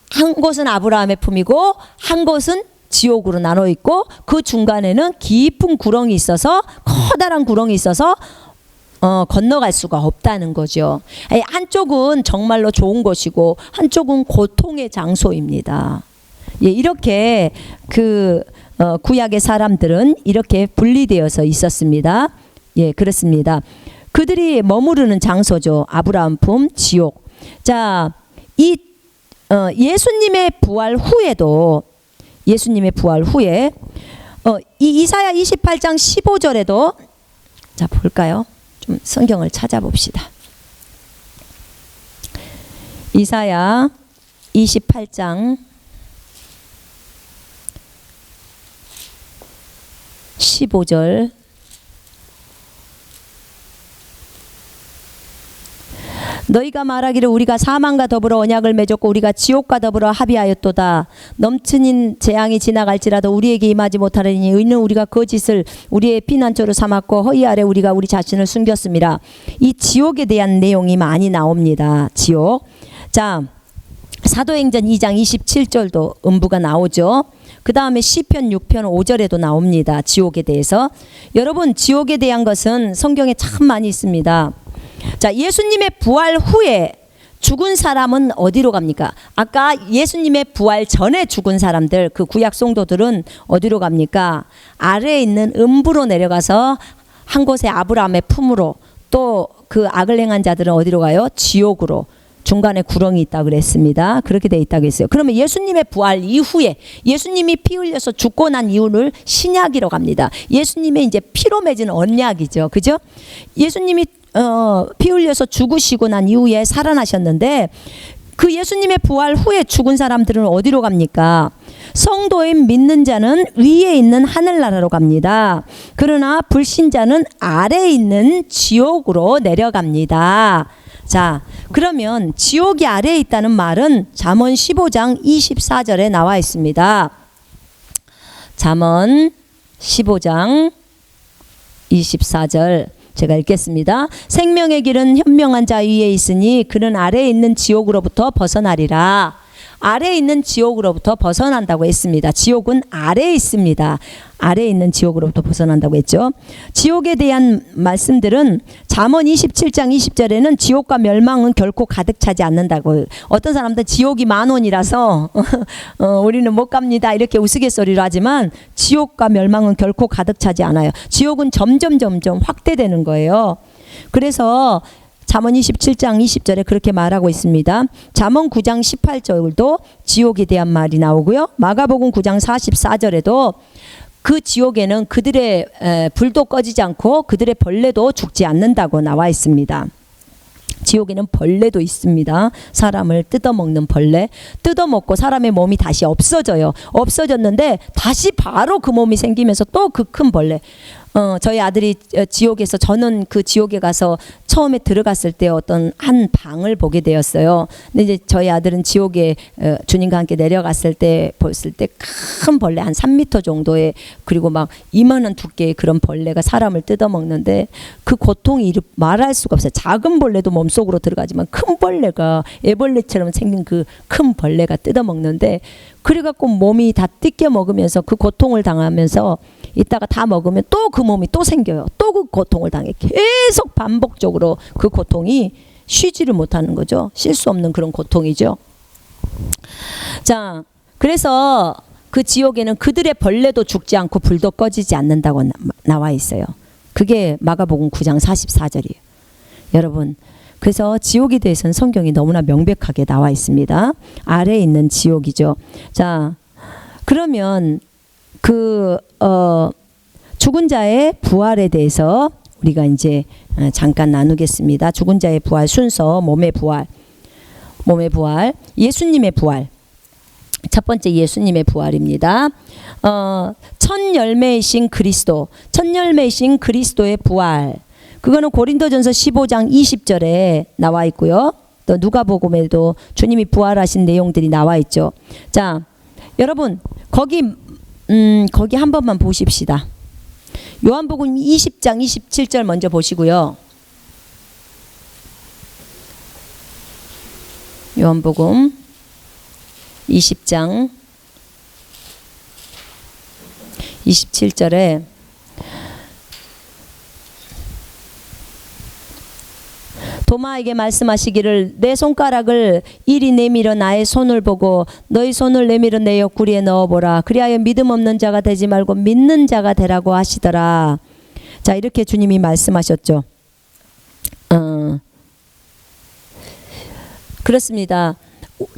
한 곳은 아브라함의 품이고 한 곳은 지옥으로 나눠 있고 그 중간에는 깊은 구렁이 있어서 커다란 구렁이 있어서 건너갈 수가 없다는 거죠. 한쪽은 정말로 좋은 곳이고 한쪽은 고통의 장소입니다. 예, 이렇게 구약의 사람들은 이렇게 분리되어서 있었습니다. 예, 그렇습니다. 그들이 머무르는 장소죠. 아브라함 품 지옥. 자, 예수님의 부활 후에도 이 이사야 28장 15절에도 자, 볼까요? 좀 성경을 찾아봅시다. 이사야 28장 15절 너희가 말하기를 우리가 사망과 더불어 언약을 맺었고 우리가 지옥과 더불어 합의하였도다. 넘치는 재앙이 지나갈지라도 우리에게 임하지 못하리니 이는 우리가 거짓을 우리의 피난처로 삼았고 허위 아래 우리가 우리 자신을 숨겼습니다. 이 지옥에 대한 내용이 많이 나옵니다. 지옥. 자, 사도행전 2장 27절도 음부가 나오죠. 그 다음에 시편 6편 5절에도 나옵니다. 지옥에 대해서. 여러분, 지옥에 대한 것은 성경에 참 많이 있습니다. 자, 예수님의 부활 후에 죽은 사람은 어디로 갑니까? 아까 예수님의 부활 전에 죽은 사람들, 그 구약 성도들은 어디로 갑니까? 아래에 있는 음부로 내려가서 한 곳에 아브라함의 품으로, 또 그 악을 행한 자들은 어디로 가요? 지옥으로. 중간에 구렁이 있다 그랬습니다. 그렇게 돼 있다고 했어요. 그러면 예수님의 부활 이후에 예수님이 피 흘려서 죽고 난 이후를 신약이라고 합니다. 예수님의 이제 피로 맺은 언약이죠. 그죠? 예수님이 피 흘려서 죽으시고 난 이후에 살아나셨는데 그 예수님의 부활 후에 죽은 사람들은 어디로 갑니까? 성도인 믿는 자는 위에 있는 하늘나라로 갑니다. 그러나 불신자는 아래에 있는 지옥으로 내려갑니다. 자, 그러면 지옥이 아래에 있다는 말은 잠언 15장 24절에 나와 있습니다. 잠언 15장 24절 제가 읽겠습니다. 생명의 길은 현명한 자 위에 있으니 그는 아래에 있는 지옥으로부터 벗어나리라. 아래에 있는 지옥으로부터 벗어난다고 했습니다. 지옥은 아래에 있습니다. 아래에 있는 지옥으로부터 벗어난다고 했죠. 지옥에 대한 말씀들은 잠언 27장 20절에는 지옥과 멸망은 결코 가득 차지 않는다고. 어떤 사람들 지옥이 10,000원이라서 우리는 못 갑니다 이렇게 우스갯소리로 하지만 지옥과 멸망은 결코 가득 차지 않아요. 지옥은 점점 확대되는 거예요. 그래서 잠언 27장 20절에 그렇게 말하고 있습니다. 잠언 9장 18절도 지옥에 대한 말이 나오고요. 마가복음 9장 44절에도 그 지옥에는 그들의 불도 꺼지지 않고 그들의 벌레도 죽지 않는다고 나와 있습니다. 지옥에는 벌레도 있습니다. 사람을 뜯어먹는 벌레. 뜯어먹고 사람의 몸이 다시 없어져요. 없어졌는데 다시 바로 그 몸이 생기면서 또 그 큰 벌레. 저희 아들이 지옥에서, 저는 그 지옥에 가서 처음에 들어갔을 때 어떤 한 방을 보게 되었어요. 근데 이제 저희 아들은 지옥에 주님과 함께 내려갔을 때 봤을 때 큰 벌레 한 3m 정도의, 그리고 막 이만한 두께의 그런 벌레가 사람을 뜯어먹는데 그 고통이 말할 수가 없어요. 작은 벌레도 몸속으로 들어가지만 큰 벌레가, 애벌레처럼 생긴 그 큰 벌레가 뜯어먹는데, 그래갖고 몸이 다 뜯겨 먹으면서 그 고통을 당하면서 이따가 다 먹으면 또 그 몸이 또 생겨요. 또 그 고통을 당해. 계속 반복적으로 그 고통이 쉬지를 못하는 거죠. 쉴 수 없는 그런 고통이죠. 자, 그래서 그 지옥에는 그들의 벌레도 죽지 않고 불도 꺼지지 않는다고 나와 있어요. 그게 마가복음 9장 44절이에요. 여러분, 그래서 지옥에 대해서는 성경이 너무나 명백하게 나와 있습니다. 아래에 있는 지옥이죠. 자, 그러면 죽은 자의 부활에 대해서 우리가 이제 잠깐 나누겠습니다. 죽은 자의 부활 순서, 몸의 부활, 예수님의 부활. 첫 번째 예수님의 부활입니다. 첫 열매이신 그리스도의 부활. 그거는 고린도전서 15장 20절에 나와 있고요. 또 누가복음에도 주님이 부활하신 내용들이 나와 있죠. 자, 여러분 거기 한 번만 보십시다. 요한복음 20장 27절 먼저 보시고요. 요한복음 20장 27절에 도마에게 말씀하시기를 내 손가락을 이리 내밀어 나의 손을 보고 너희 손을 내밀어 내 옆구리에 넣어보라. 그리하여 믿음 없는 자가 되지 말고 믿는 자가 되라고 하시더라. 자, 이렇게 주님이 말씀하셨죠. 그렇습니다.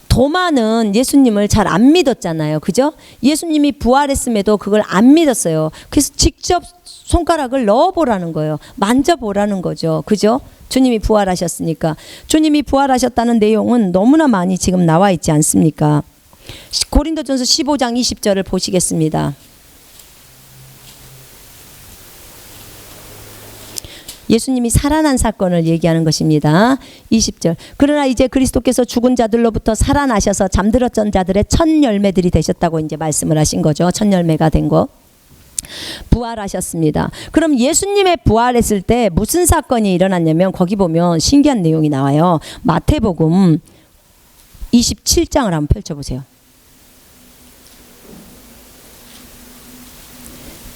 도마는 예수님을 잘 안 믿었잖아요. 그죠? 예수님이 부활했음에도 그걸 안 믿었어요. 그래서 직접 손가락을 넣어보라는 거예요. 만져보라는 거죠. 그죠? 주님이 부활하셨으니까. 주님이 부활하셨다는 내용은 너무나 많이 지금 나와 있지 않습니까? 고린도전서 15장 20절을 보시겠습니다. 예수님이 살아난 사건을 얘기하는 것입니다. 20절. 그러나 이제 그리스도께서 죽은 자들로부터 살아나셔서 잠들었던 자들의 첫 열매들이 되셨다고 이제 말씀을 하신 거죠. 첫 열매가 된 거. 부활하셨습니다. 그럼 예수님의 부활했을 때 무슨 사건이 일어났냐면 거기 보면 신기한 내용이 나와요. 마태복음 27장을 한번 펼쳐보세요.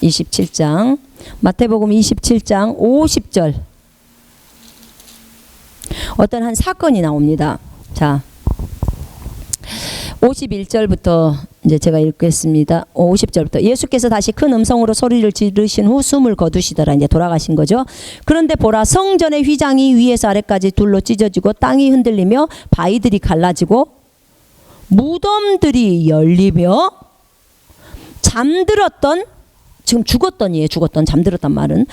27장 마태복음 27장 50절 어떤 한 사건이 나옵니다. 자, 51절부터 이제 제가 읽겠습니다. 50절부터 예수께서 다시 큰 음성으로 소리를 지르신 후 숨을 거두시더라. 이제 돌아가신 거죠. 그런데 보라, 성전의 휘장이 위에서 아래까지 둘로 찢어지고 땅이 흔들리며 바위들이 갈라지고 무덤들이 열리며 잠들었던, 지금 죽었던이에요. 죽었던, 잠들었단 말은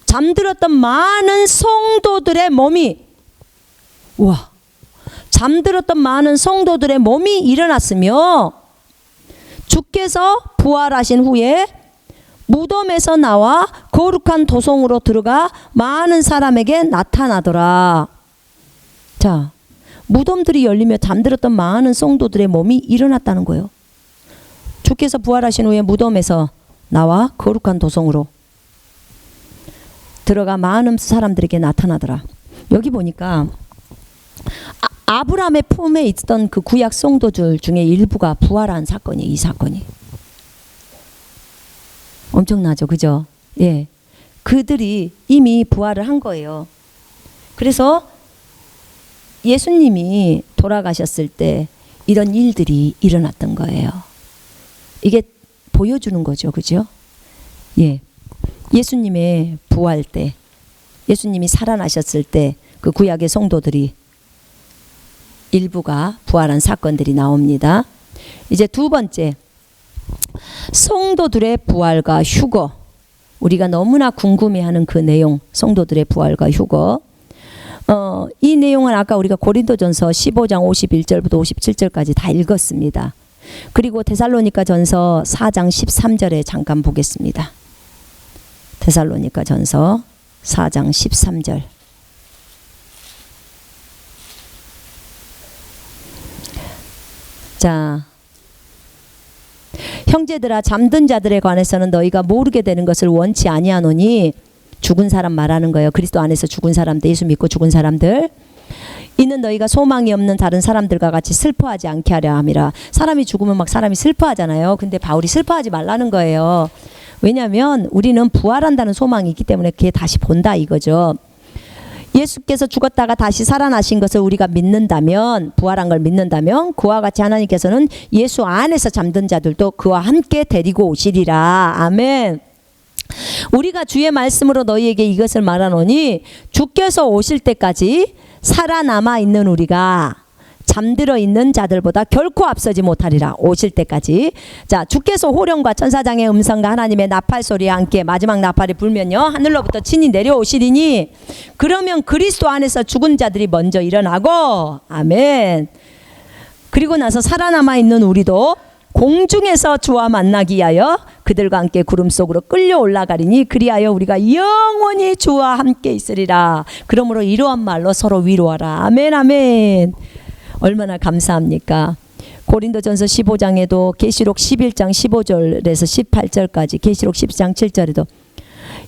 잠들었던 많은 성도들의 몸이, 우와, 잠들었던 많은 성도들의 몸이 일어났으며 주께서 부활하신 후에 무덤에서 나와 거룩한 도성으로 들어가 많은 사람에게 나타나더라. 자, 무덤들이 열리며 잠들었던 많은 성도들의 몸이 일어났다는 거예요. 주께서 부활하신 후에 무덤에서 나와 거룩한 도성으로 들어가 많은 사람들에게 나타나더라. 여기 보니까 아브라함의 품에 있던 그 구약 성도들 중에 일부가 부활한 사건이, 이 사건이 엄청나죠, 그죠? 예, 그들이 이미 부활을 한 거예요. 그래서 예수님이 돌아가셨을 때 이런 일들이 일어났던 거예요. 이게 보여주는 거죠, 그죠? 예, 예수님의 부활 때, 예수님이 살아나셨을 때 그 구약의 성도들이 일부가 부활한 사건들이 나옵니다. 이제 두 번째, 성도들의 부활과 휴거. 우리가 너무나 궁금해하는 그 내용, 성도들의 부활과 휴거. 이 내용은 아까 우리가 고린도전서 15장 51절부터 57절까지 다 읽었습니다. 그리고 데살로니가전서 4장 13절에 잠깐 보겠습니다. 데살로니가전서 4장 13절. 자, 형제들아, 잠든 자들에 관해서는 너희가 모르게 되는 것을 원치 아니하노니, 죽은 사람 말하는 거예요. 그리스도 안에서 죽은 사람들, 예수 믿고 죽은 사람들. 이는 너희가 소망이 없는 다른 사람들과 같이 슬퍼하지 않게 하려 함이라. 사람이 죽으면 막 사람이 슬퍼하잖아요. 근데 바울이 슬퍼하지 말라는 거예요. 왜냐하면 우리는 부활한다는 소망이 있기 때문에 그게 다시 본다 이거죠. 예수께서 죽었다가 다시 살아나신 것을 우리가 믿는다면, 부활한 걸 믿는다면, 그와 같이 하나님께서는 예수 안에서 잠든 자들도 그와 함께 데리고 오시리라. 아멘. 우리가 주의 말씀으로 너희에게 이것을 말하노니 주께서 오실 때까지 살아남아 있는 우리가 잠들어 있는 자들보다 결코 앞서지 못하리라. 오실 때까지. 자, 주께서 호령과 천사장의 음성과 하나님의 나팔 소리와 함께 마지막 나팔이 불면요, 하늘로부터 친히 내려오시리니, 그러면 그리스도 안에서 죽은 자들이 먼저 일어나고, 아멘. 그리고 나서 살아남아 있는 우리도 공중에서 주와 만나기 위하여 그들과 함께 구름 속으로 끌려 올라가리니, 그리하여 우리가 영원히 주와 함께 있으리라. 그러므로 이러한 말로 서로 위로하라. 아멘, 아멘. 얼마나 감사합니까? 고린도전서 15장에도 계시록 11장 15절에서 18절까지, 계시록 10장 7절에도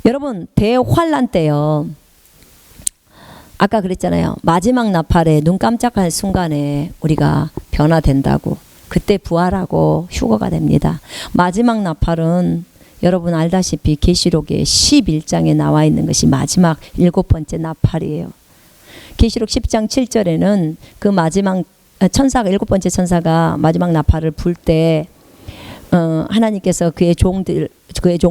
여러분, 대환란 때요, 아까 그랬잖아요. 마지막 나팔에 눈 깜짝할 순간에 우리가 변화된다고. 그때 부활하고 휴거가 됩니다. 마지막 나팔은 여러분 알다시피 계시록의 11장에 나와 있는 것이 마지막 7번째 나팔이에요. 계시록 10장 7절에는 그 마지막 천사가 일곱 번째 천사가 마지막 나팔을 불 때 하나님께서 그의 종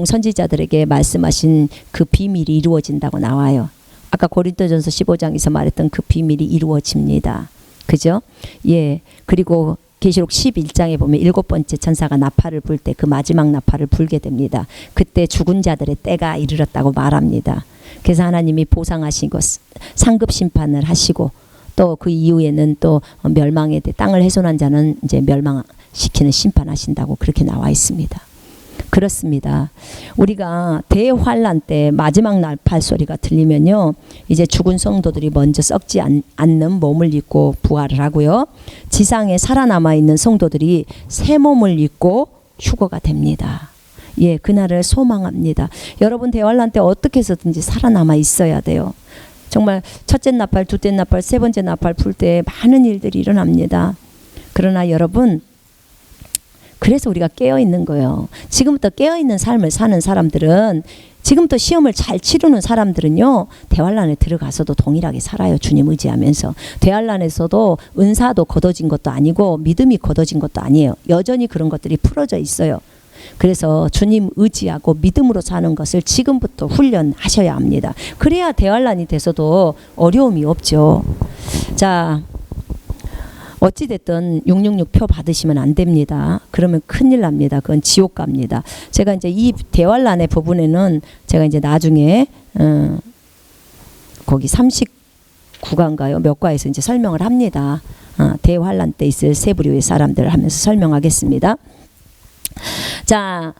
선지자들에게 말씀하신 그 비밀이 이루어진다고 나와요. 아까 고린도전서 15장에서 말했던 그 비밀이 이루어집니다. 그죠? 예. 그리고 계시록 11장에 보면 일곱 번째 천사가 나팔을 불 때 그 마지막 나팔을 불게 됩니다. 그때 죽은 자들의 때가 이르렀다고 말합니다. 그래서 하나님이 보상하신 것 상급 심판을 하시고 또 그 이후에는 또 멸망에 대해 땅을 훼손한 자는 이제 멸망시키는 심판하신다고 그렇게 나와 있습니다. 그렇습니다. 우리가 대환란 때 마지막 나팔 소리가 들리면요, 이제 죽은 성도들이 먼저 썩지 않는 몸을 입고 부활을 하고요, 지상에 살아남아 있는 성도들이 새 몸을 입고 휴거가 됩니다. 예, 그날을 소망합니다. 여러분 대환란 때 어떻게 해서든지 살아남아 있어야 돼요. 정말 첫째 나팔, 둘째 나팔, 세 번째 나팔 불 때 많은 일들이 일어납니다. 그러나 여러분, 그래서 우리가 깨어있는 거예요. 지금부터 깨어있는 삶을 사는 사람들은, 지금부터 시험을 잘 치르는 사람들은요, 대환란에 들어가서도 동일하게 살아요. 주님 의지하면서. 대환란에서도 은사도 걷어진 것도 아니고 믿음이 걷어진 것도 아니에요. 여전히 그런 것들이 풀어져 있어요. 그래서 주님 의지하고 믿음으로 사는 것을 지금부터 훈련하셔야 합니다. 그래야 대환란이 돼서도 어려움이 없죠. 자, 어찌됐든 666표 받으시면 안 됩니다. 그러면 큰일 납니다. 그건 지옥 갑니다. 제가 이제 이 대환란의 부분에는 제가 이제 나중에 거기 39가인가요? 몇 과에서 이제 설명을 합니다. 대환란 때 있을 세 부류의 사람들을 하면서 설명하겠습니다. 자,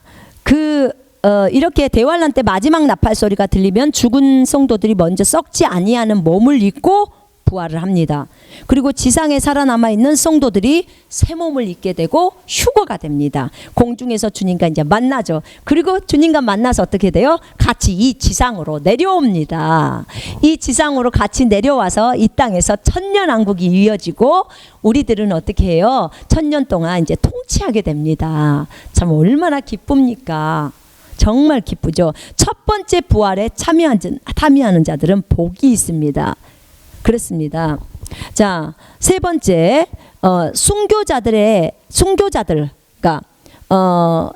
이렇게 대환란 때 마지막 나팔 소리가 들리면 죽은 성도들이 먼저 썩지 아니하는 몸을 입고 부활을 합니다. 그리고 지상에 살아남아 있는 성도들이 새 몸을 입게 되고 휴거가 됩니다. 공중에서 주님과 이제 만나죠. 그리고 주님과 만나서 어떻게 돼요? 같이 이 지상으로 내려옵니다. 이 지상으로 같이 내려와서 이 땅에서 천년왕국이 이어지고 우리들은 어떻게 해요? 천년 동안 이제 통치하게 됩니다. 참 얼마나 기쁩니까? 정말 기쁘죠. 첫 번째 부활에 참여하는 자들은 복이 있습니다. 그렇습니다. 자, 세 번째, 그러니까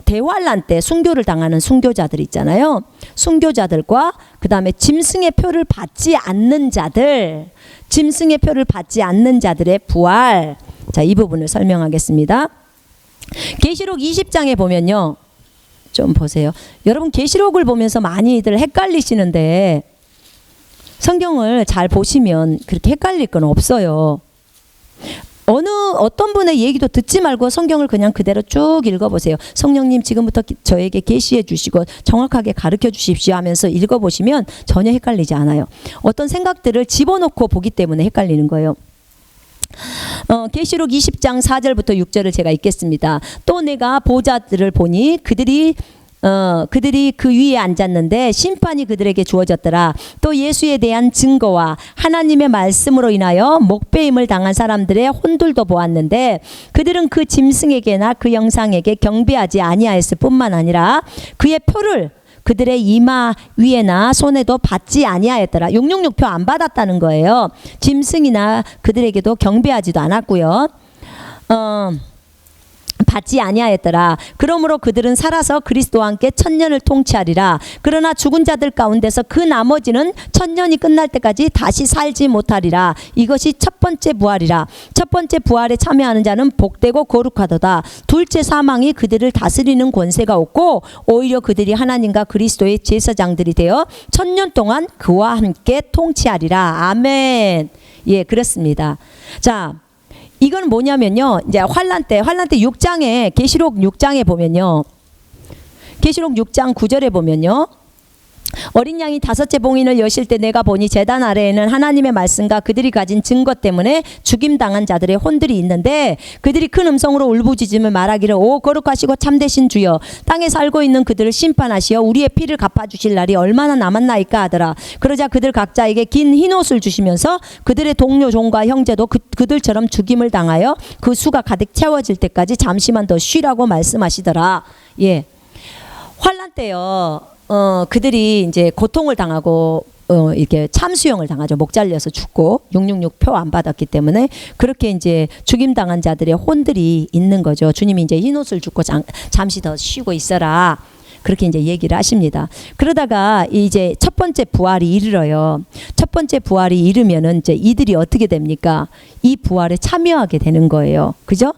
대환란 때 순교를 당하는 순교자들 있잖아요. 순교자들과 그 다음에 짐승의 표를 받지 않는 자들, 짐승의 표를 받지 않는 자들의 부활. 자, 이 부분을 설명하겠습니다. 계시록 20장에 보면요, 좀 보세요. 여러분 계시록을 보면서 많이들 헷갈리시는데 성경을 잘 보시면 그렇게 헷갈릴 건 없어요. 어떤 분의 얘기도 듣지 말고 성경을 그냥 그대로 쭉 읽어보세요. 성령님 지금부터 저에게 계시해 주시고 정확하게 가르쳐 주십시오 하면서 읽어보시면 전혀 헷갈리지 않아요. 어떤 생각들을 집어넣고 보기 때문에 헷갈리는 거예요. 계시록 20장 4절부터 6절을 제가 읽겠습니다. 또 내가 보좌들을 보니 그들이 그 위에 앉았는데 심판이 그들에게 주어졌더라. 또 예수에 대한 증거와 하나님의 말씀으로 인하여 목배임을 당한 사람들의 혼들도 보았는데 그들은 그 짐승에게나 그 형상에게 경배하지 아니하였을 뿐만 아니라 그의 표를 그들의 이마 위에나 손에도 받지 아니하였더라. 666표 안 받았다는 거예요. 짐승이나 그들에게도 경배하지도 않았고요. 받지 아니하였더라. 그러므로 그들은 살아서 그리스도와 함께 천년을 통치하리라. 그러나 죽은 자들 가운데서 그 나머지는 천년이 끝날 때까지 다시 살지 못하리라. 이것이 첫 번째 부활이라. 첫 번째 부활에 참여하는 자는 복되고 거룩하도다. 둘째 사망이 그들을 다스리는 권세가 없고 오히려 그들이 하나님과 그리스도의 제사장들이 되어 천년 동안 그와 함께 통치하리라. 아멘. 예, 그렇습니다. 자, 이건 뭐냐면요, 이제 환란 때 6장에, 계시록 6장에 보면요, 계시록 6장 9절에 보면요, 어린 양이 다섯째 봉인을 여실 때 내가 보니 제단 아래에는 하나님의 말씀과 그들이 가진 증거 때문에 죽임당한 자들의 혼들이 있는데 그들이 큰 음성으로 울부짖으며 말하기를 오 거룩하시고 참되신 주여 땅에 살고 있는 그들을 심판하시어 우리의 피를 갚아주실 날이 얼마나 남았나이까 하더라. 그러자 그들 각자에게 긴 흰옷을 주시면서 그들의 동료 종과 형제도 그들처럼 죽임을 당하여 그 수가 가득 채워질 때까지 잠시만 더 쉬라고 말씀하시더라. 예, 환란 때요, 그들이 이제 고통을 당하고 이렇게 참수형을 당하죠. 목 잘려서 죽고 666 표 안 받았기 때문에 그렇게 이제 죽임 당한 자들의 혼들이 있는 거죠. 주님이 이제 흰 옷을 줍고 잠시 더 쉬고 있어라. 그렇게 이제 얘기를 하십니다. 그러다가 이제 첫 번째 부활이 이르러요. 첫 번째 부활이 이르면은 이제 이들이 어떻게 됩니까? 이 부활에 참여하게 되는 거예요. 그죠?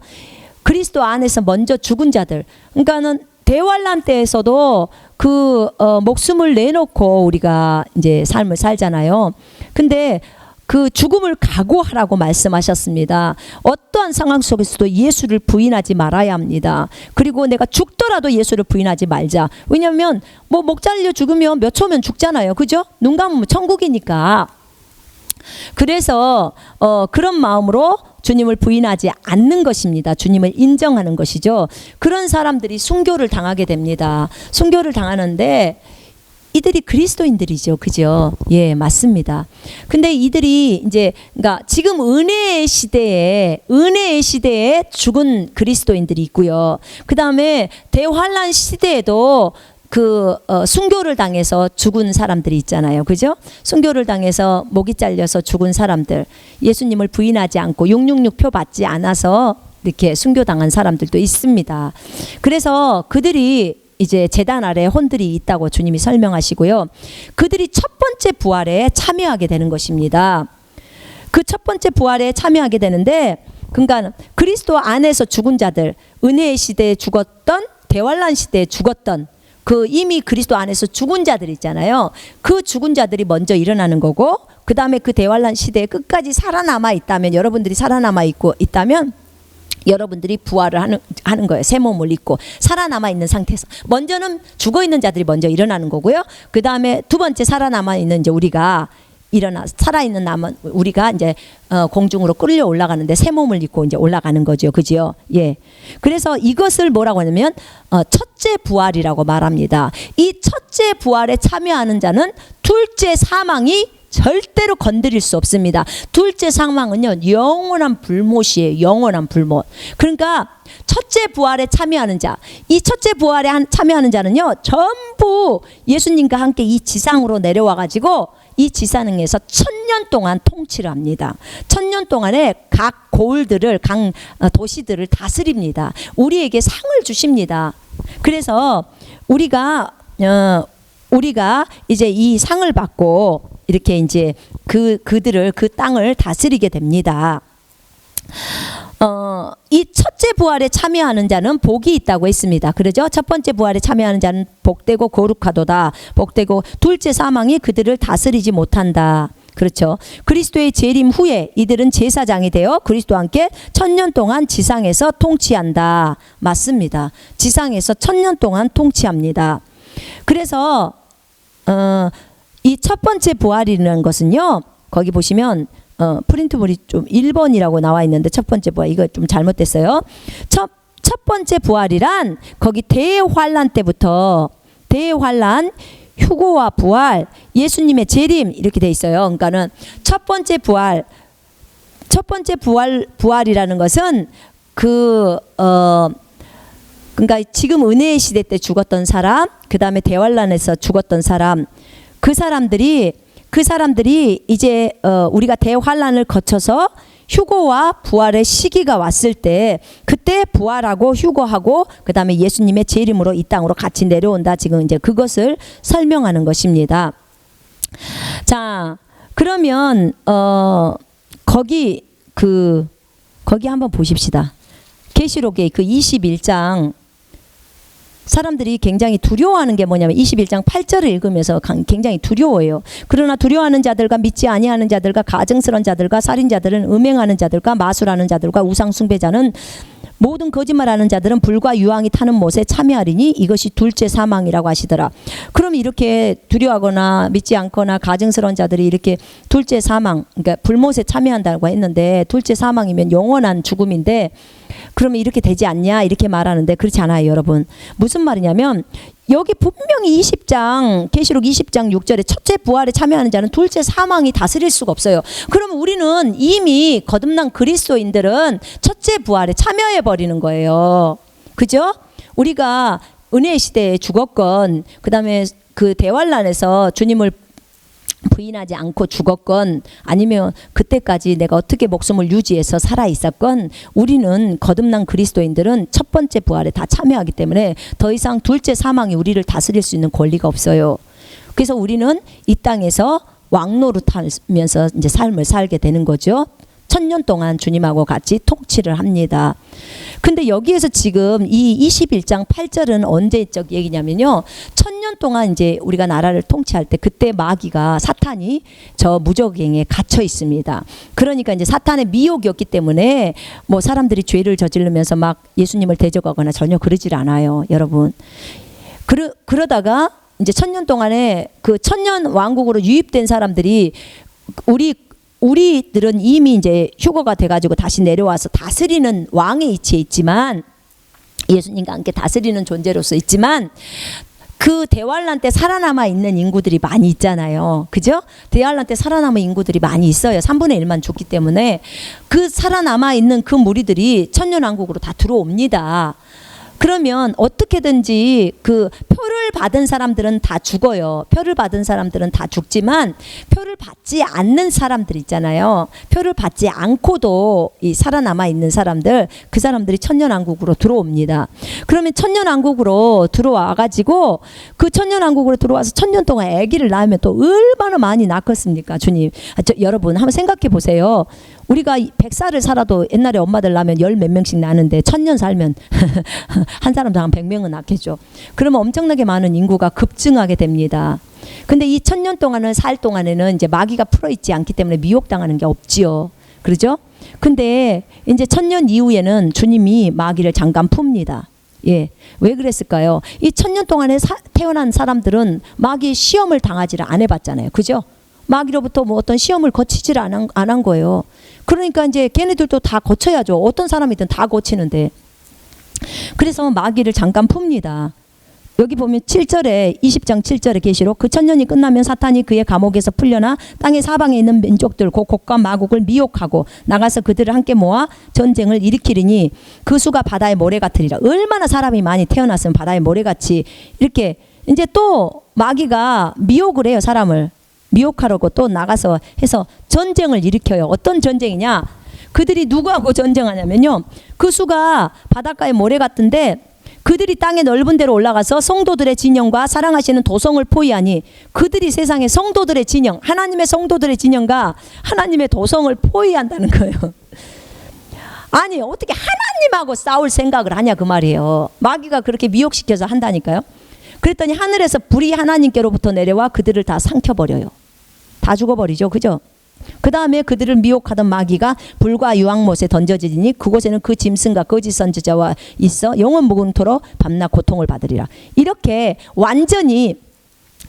그리스도 안에서 먼저 죽은 자들. 그러니까는 대환란 때에서도 그 목숨을 내놓고 우리가 이제 삶을 살잖아요. 근데 그 죽음을 각오하라고 말씀하셨습니다. 어떠한 상황 속에서도 예수를 부인하지 말아야 합니다. 그리고 내가 죽더라도 예수를 부인하지 말자. 왜냐하면 뭐 목 잘려 죽으면 몇 초면 죽잖아요. 그죠? 눈 감으면 천국이니까. 그래서 그런 마음으로 주님을 부인하지 않는 것입니다. 주님을 인정하는 것이죠. 그런 사람들이 순교를 당하게 됩니다. 순교를 당하는데 이들이 그리스도인들이죠. 그죠? 예, 맞습니다. 근데 이들이 이제, 그러니까 지금 은혜의 시대에 죽은 그리스도인들이 있고요. 그 다음에 대환란 시대에도 순교를 당해서 죽은 사람들이 있잖아요. 그죠? 순교를 당해서 목이 잘려서 죽은 사람들, 예수님을 부인하지 않고 666표 받지 않아서 이렇게 순교당한 사람들도 있습니다. 그래서 그들이 이제 제단 아래 혼들이 있다고 주님이 설명하시고요. 그들이 첫 번째 부활에 참여하게 되는 것입니다. 그 첫 번째 부활에 참여하게 되는데, 그러니까 그리스도 안에서 죽은 자들, 은혜의 시대에 죽었던, 대환란 시대에 죽었던 그 이미 그리스도 안에서 죽은 자들 있잖아요. 그 죽은 자들이 먼저 일어나는 거고, 그 다음에 그 대환란 시대에 끝까지 살아남아 있다면, 여러분들이 살아남아 있다면 여러분들이 부활을 하는 거예요. 새 몸을 입고 살아남아 있는 상태에서 먼저는 죽어 있는 자들이 먼저 일어나는 거고요. 그 다음에 두 번째 살아남아 있는 이제 우리가 살아있는 남은 우리가 이제 공중으로 끌려 올라가는데 새 몸을 입고 이제 올라가는 거죠. 그지요? 예. 그래서 이것을 뭐라고 하냐면 첫째 부활이라고 말합니다. 이 첫째 부활에 참여하는 자는 둘째 사망이 절대로 건드릴 수 없습니다. 둘째 사망은요, 영원한 불못이에요. 영원한 불못. 그러니까 첫째 부활에 참여하는 자, 이 첫째 부활에 참여하는 자는요, 전부 예수님과 함께 이 지상으로 내려와 가지고 이 지상에서 1000년 동안 통치를 합니다. 1000년 동안에 각 고을들을, 각 도시들을 다스립니다. 우리에게 상을 주십니다. 그래서 우리가 이제 이 상을 받고 이렇게 이제 그들을, 그 땅을 다스리게 됩니다. 이 첫째 부활에 참여하는 자는 복이 있다고 했습니다. 그러죠? 첫 번째 부활에 참여하는 자는 복되고 거룩하도다. 복되고 둘째 사망이 그들을 다스리지 못한다. 그렇죠? 그리스도의 재림 후에 이들은 제사장이 되어 그리스도와 함께 1000년 동안 지상에서 통치한다. 맞습니다. 지상에서 1000년 동안 통치합니다. 그래서 이 첫 번째 부활이라는 것은요, 거기 보시면 프린트물이 좀 1번이라고 나와 있는데, 첫 번째 부활, 이거 좀 잘못됐어요. 첫 번째 부활이란 거기 대환란 때부터, 대환란, 휴거와 부활, 예수님의 재림 이렇게 돼 있어요. 그러니까는 첫 번째 부활이라는 것은 그러니까 지금 은혜의 시대 때 죽었던 사람, 그 다음에 대환란에서 죽었던 사람, 그 사람들이 이제 우리가 대환란을 거쳐서 휴거와 부활의 시기가 왔을 때, 그때 부활하고 휴거하고 그 다음에 예수님의 재림으로 이 땅으로 같이 내려온다. 지금 이제 그것을 설명하는 것입니다. 자, 그러면 거기 한번 보십시다. 계시록의 그 21장, 사람들이 굉장히 두려워하는 게 뭐냐면 21장 8절을 읽으면서 굉장히 두려워해요. 그러나 두려워하는 자들과 믿지 아니하는 자들과 가증스러운 자들과 살인자들은, 음행하는 자들과 마술하는 자들과 우상 숭배자는, 모든 거짓말하는 자들은 불과 유황이 타는 못에 참여하리니 이것이 둘째 사망이라고 하시더라. 그럼 이렇게 두려워하거나 믿지 않거나 가증스러운 자들이 이렇게 둘째 사망, 그러니까 불못에 참여한다고 했는데, 둘째 사망이면 영원한 죽음인데, 그러면 이렇게 되지 않냐 이렇게 말하는데, 그렇지 않아요. 여러분, 무슨 말이냐면 여기 분명히 계시록 20장 6절에 첫째 부활에 참여하는 자는 둘째 사망이 다스릴 수가 없어요. 그러면 우리는 이미 거듭난 그리스도인들은 첫째 부활에 참여해 버리는 거예요. 그죠? 우리가 은혜의 시대에 죽었건, 그 다음에 그 대환란에서 주님을 부인하지 않고 죽었건 아니면 그때까지 내가 어떻게 목숨을 유지해서 살아 있었건 우리는 거듭난 그리스도인들은 첫 번째 부활에 다 참여하기 때문에 더 이상 둘째 사망이 우리를 다스릴 수 있는 권리가 없어요. 그래서 우리는 이 땅에서 왕노릇하면서 이제 삶을 살게 되는 거죠. 1000년 동안 주님하고 같이 통치를 합니다. 근데 여기에서 지금 이 21장 8절은 언제적 얘기냐면요. 1000년 동안 이제 우리가 나라를 통치할 때 그때 마귀가 사탄이 저 무저갱에 갇혀 있습니다. 그러니까 이제 사탄의 미혹이었기 때문에 뭐 사람들이 죄를 저지르면서 막 예수님을 대적하거나 전혀 그러질 않아요. 여러분. 그러다가 이제 1000년 동안에 그 1000년 왕국으로 유입된 사람들이 우리들은 이미 이제 휴거가 돼가지고 다시 내려와서 다스리는 왕의 위치에 있지만 예수님과 함께 다스리는 존재로서 있지만 그 대환란 때 살아남아 있는 인구들이 많이 있잖아요. 그죠? 대환란 때 살아남은 인구들이 많이 있어요. 3분의 1만 죽기 때문에 그 살아남아 있는 그 무리들이 천년왕국으로 다 들어옵니다. 그러면 어떻게든지 그 표를 받은 사람들은 다 죽어요. 표를 받은 사람들은 다 죽지만 표를 받지 않는 사람들 있잖아요. 표를 받지 않고도 이 살아남아 있는 사람들, 그 사람들이 천년왕국으로 들어옵니다. 그러면 천년왕국으로 들어와 가지고 그 천년왕국으로 들어와서 1000년 동안 아기를 낳으면 또 얼마나 많이 낳겠습니까, 주님? 여러분 한번 생각해 보세요. 우리가 100살을 살아도 옛날에 엄마들 낳으면 열 몇 명씩 낳는데 1000년 살면 한 사람도 한 100명은 낳겠죠. 그러면 엄청나게 많은 인구가 급증하게 됩니다. 근데 이 1000년 동안은 살 동안에는 이제 마귀가 풀어있지 않기 때문에 미혹당하는 게 없지요. 그러죠? 근데 이제 1000년 이후에는 주님이 마귀를 잠깐 풉니다. 예. 왜 그랬을까요? 이 1000년 동안에 태어난 사람들은 마귀 시험을 당하지를 안 해봤잖아요. 그죠? 마귀로부터 뭐 어떤 시험을 거치지를 안 한 거예요. 그러니까 이제 걔네들도 다 거쳐야죠. 어떤 사람이든 다 거치는데. 그래서 마귀를 잠깐 풉니다. 여기 보면 7절에 20장 7절에 계시록 그 1000년이 끝나면 사탄이 그의 감옥에서 풀려나 땅의 사방에 있는 민족들 곧 곡과 마곡을 미혹하고 나가서 그들을 함께 모아 전쟁을 일으키리니 그 수가 바다의 모래 같으리라. 얼마나 사람이 많이 태어났으면 바다의 모래같이 이렇게 이제 또 마귀가 미혹을 해요. 사람을. 미혹하려고 또 나가서 해서 전쟁을 일으켜요. 어떤 전쟁이냐? 그들이 누구하고 전쟁하냐면요. 그 수가 바닷가의 모래 같은데 그들이 땅의 넓은 데로 올라가서 성도들의 진영과 사랑하시는 도성을 포위하니 그들이 세상의 성도들의 진영, 하나님의 성도들의 진영과 하나님의 도성을 포위한다는 거예요. 아니 어떻게 하나님하고 싸울 생각을 하냐 그 말이에요. 마귀가 그렇게 미혹시켜서 한다니까요. 그랬더니 하늘에서 불이 하나님께로부터 내려와 그들을 다 삼켜버려요. 다 죽어버리죠. 그죠? 그 다음에 그들을 미혹하던 마귀가 불과 유황못에 던져지니 그곳에는 그 짐승과 거짓 선지자와 있어 영원 무궁토록 밤낮 고통을 받으리라. 이렇게 완전히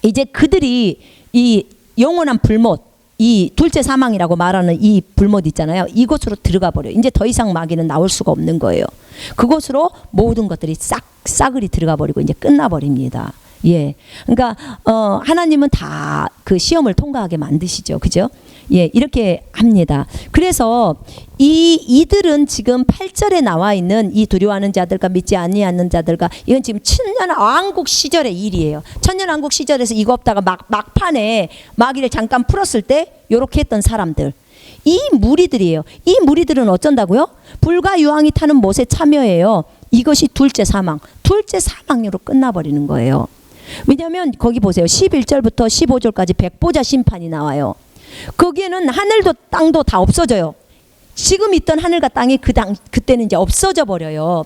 이제 그들이 이 영원한 불못, 이 둘째 사망이라고 말하는 이 불못 있잖아요. 이곳으로 들어가 버려요. 이제 더 이상 마귀는 나올 수가 없는 거예요. 그곳으로 모든 것들이 싸그리 들어가 버리고 이제 끝나버립니다. 예, 그러니까 하나님은 다 그 시험을 통과하게 만드시죠, 그죠? 예, 이렇게 합니다. 그래서 이들은 지금 8절에 나와 있는 이 두려워하는 자들과 믿지 아니하는 자들과 이건 지금 천년왕국 시절의 일이에요. 천년왕국 시절에서 이거 없다가 막판에 마귀를 잠깐 풀었을 때 요렇게 했던 사람들. 이 무리들이에요. 이 무리들은 어쩐다고요? 불과 유황이 타는 못에 참여해요. 이것이 둘째 사망으로 끝나버리는 거예요. 왜냐하면 거기 보세요. 11절부터 15절까지 백보자 심판이 나와요. 거기에는 하늘도 땅도 다 없어져요. 지금 있던 하늘과 땅이 그때는 이제 없어져 버려요.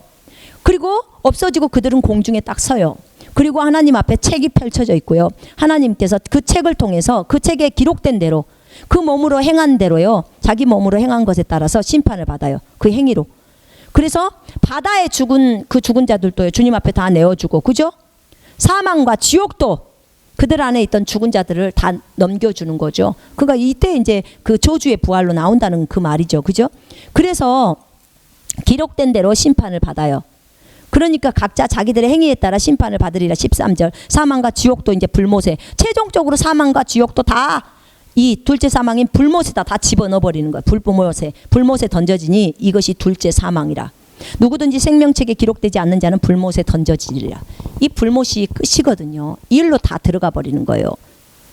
그리고 없어지고 그들은 공중에 딱 서요. 그리고 하나님 앞에 책이 펼쳐져 있고요. 하나님께서 그 책을 통해서 그 책에 기록된 대로 그 몸으로 행한 대로요. 자기 몸으로 행한 것에 따라서 심판을 받아요. 그 행위로. 그래서 바다에 죽은 그 죽은 자들도 주님 앞에 다 내어주고, 그죠? 사망과 지옥도 그들 안에 있던 죽은 자들을 다 넘겨주는 거죠. 그러니까 이때 이제 그 저주의 부활로 나온다는 그 말이죠. 그죠? 그래서 기록된 대로 심판을 받아요. 그러니까 각자 자기들의 행위에 따라 심판을 받으리라. 13절. 사망과 지옥도 이제 불못에, 최종적으로 사망과 지옥도 다 이 둘째 사망인 불못에다 다 집어넣어 버리는 거예요. 불못에 던져지니 이것이 둘째 사망이라. 누구든지 생명책에 기록되지 않는 자는 불못에 던져지리라. 이 불못이 끝이거든요. 이 일로 다 들어가 버리는 거예요.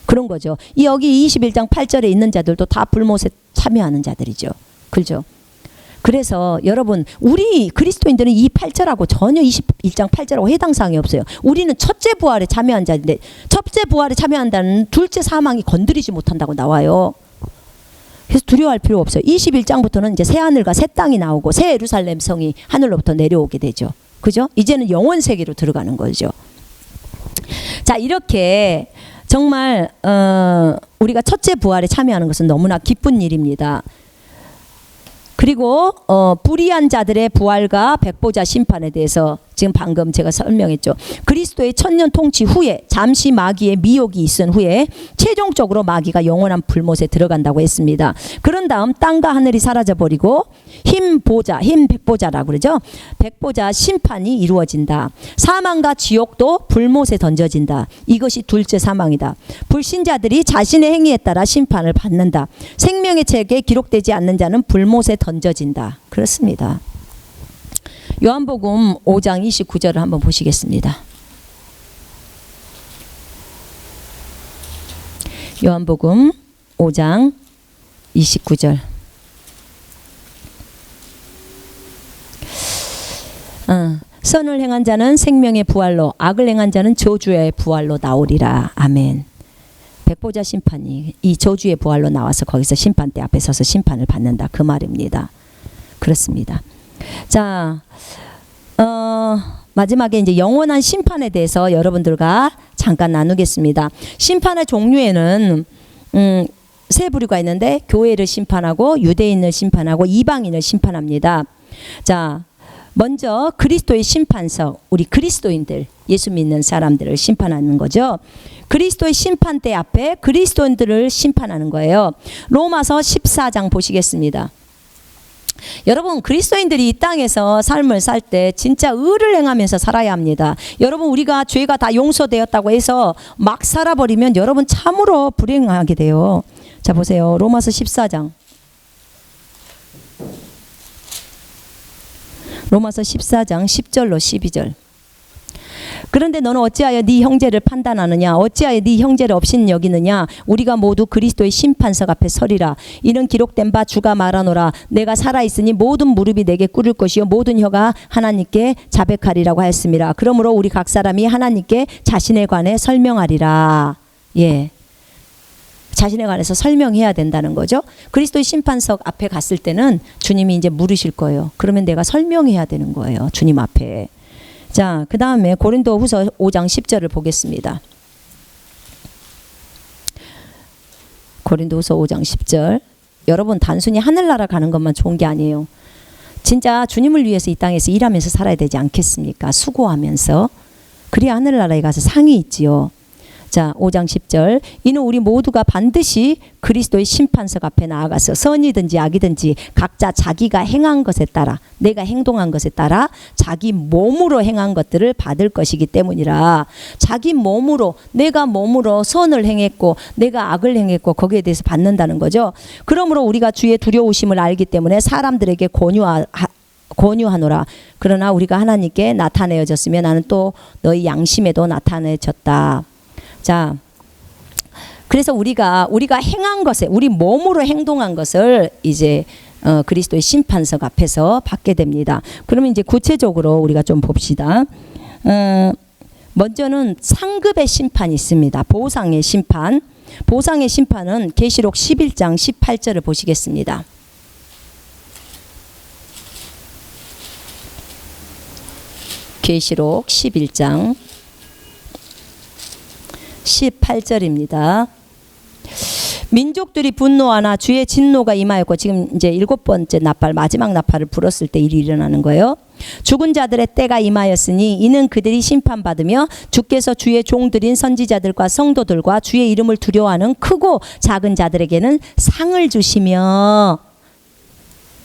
그런 거죠. 여기 21장 8절에 있는 자들도 다 불못에 참여하는 자들이죠. 그렇죠? 그래서 여러분, 우리 그리스도인들은 이 8절하고 전혀 21장 8절하고 해당 사항이 없어요. 우리는 첫째 부활에 참여한 자인데, 첫째 부활에 참여한다는 둘째 사망이 건드리지 못한다고 나와요. 그래서 두려워할 필요 없어요. 21장부터는 이제 새 하늘과 새 땅이 나오고 새 예루살렘 성이 하늘로부터 내려오게 되죠. 그죠? 이제는 영원 세계로 들어가는 거죠. 자, 이렇게 정말 우리가 첫째 부활에 참여하는 것은 너무나 기쁜 일입니다. 그리고 불의한 자들의 부활과 백보자 심판에 대해서 지금 방금 제가 설명했죠. 그리스도의 천년 통치 후에 잠시 마귀의 미혹이 있은 후에 최종적으로 마귀가 영원한 불못에 들어간다고 했습니다. 그런 다음 땅과 하늘이 사라져버리고 흰 백보자라고 그러죠. 백보자 심판이 이루어진다. 사망과 지옥도 불못에 던져진다. 이것이 둘째 사망이다. 불신자들이 자신의 행위에 따라 심판을 받는다. 생명의 책에 기록되지 않는 자는 불못에 던져진다. 그렇습니다. 요한복음 5장 29절을 한번 보시겠습니다. 요한복음 5장 29절. 선을 행한 자는 생명의 부활로, 악을 행한 자는 저주의 부활로 나오리라. 아멘. 백보자 심판이 이 저주의 부활로 나와서 거기서 심판대 앞에 서서 심판을 받는다. 그 말입니다. 그렇습니다. 자, 마지막에 이제 영원한 심판에 대해서 여러분들과 잠깐 나누겠습니다. 심판의 종류에는 세 부류가 있는데, 교회를 심판하고 유대인을 심판하고 이방인을 심판합니다. 자, 먼저 그리스도의 심판석, 우리 그리스도인들, 예수 믿는 사람들을 심판하는 거죠. 그리스도의 심판대 앞에 그리스도인들을 심판하는 거예요. 로마서 14장 보시겠습니다. 여러분, 그리스도인들이 이 땅에서 삶을 살 때 진짜 의를 행하면서 살아야 합니다. 여러분, 우리가 죄가 다 용서되었다고 해서 막 살아버리면 여러분 참으로 불행하게 돼요. 자, 보세요. 로마서 14장. 로마서 14장 10절로 12절. 그런데 너는 어찌하여 네 형제를 판단하느냐? 어찌하여 네 형제를 업신 여기느냐? 우리가 모두 그리스도의 심판석 앞에 서리라. 이는 기록된 바 주가 말하노라. 내가 살아있으니 모든 무릎이 내게 꿇을 것이요 모든 혀가 하나님께 자백하리라고 하였습니다. 그러므로 우리 각 사람이 하나님께 자신에 관해 설명하리라. 예, 자신에 관해서 설명해야 된다는 거죠. 그리스도의 심판석 앞에 갔을 때는 주님이 이제 물으실 거예요. 그러면 내가 설명해야 되는 거예요. 주님 앞에. 자, 그 다음에 고린도후서 5장 10절을 보겠습니다. 고린도후서 5장 10절. 여러분, 단순히 하늘나라 가는 것만 좋은 게 아니에요. 진짜 주님을 위해서 이 땅에서 일하면서 살아야 되지 않겠습니까? 수고하면서. 그래야 하늘나라에 가서 상이 있지요. 자, 5장 10절. 이는 우리 모두가 반드시 그리스도의 심판석 앞에 나아가서 선이든지 악이든지 각자 자기가 행한 것에 따라, 내가 행동한 것에 따라 자기 몸으로 행한 것들을 받을 것이기 때문이라. 자기 몸으로, 내가 몸으로 선을 행했고 내가 악을 행했고 거기에 대해서 받는다는 거죠. 그러므로 우리가 주의 두려우심을 알기 때문에 사람들에게 권유하노라. 그러나 우리가 하나님께 나타내어졌으며 나는 또 너희 양심에도 나타내졌다. 자, 그래서 우리가 행한 것에, 우리 몸으로 행동한 것을 이제 그리스도의 심판석 앞에서 받게 됩니다. 그러면 이제 구체적으로 우리가 좀 봅시다. 먼저는 상급의 심판이 있습니다. 보상의 심판. 보상의 심판은 계시록 11장 18절을 보시겠습니다. 계시록 11장 18절입니다. 민족들이 분노하나 주의 진노가 임하였고, 지금 이제 7번째 나팔, 마지막 나팔을 불었을 때 일이 일어나는 거예요. 죽은 자들의 때가 임하였으니 이는 그들이 심판받으며 주께서 주의 종들인 선지자들과 성도들과 주의 이름을 두려워하는 크고 작은 자들에게는 상을 주시며,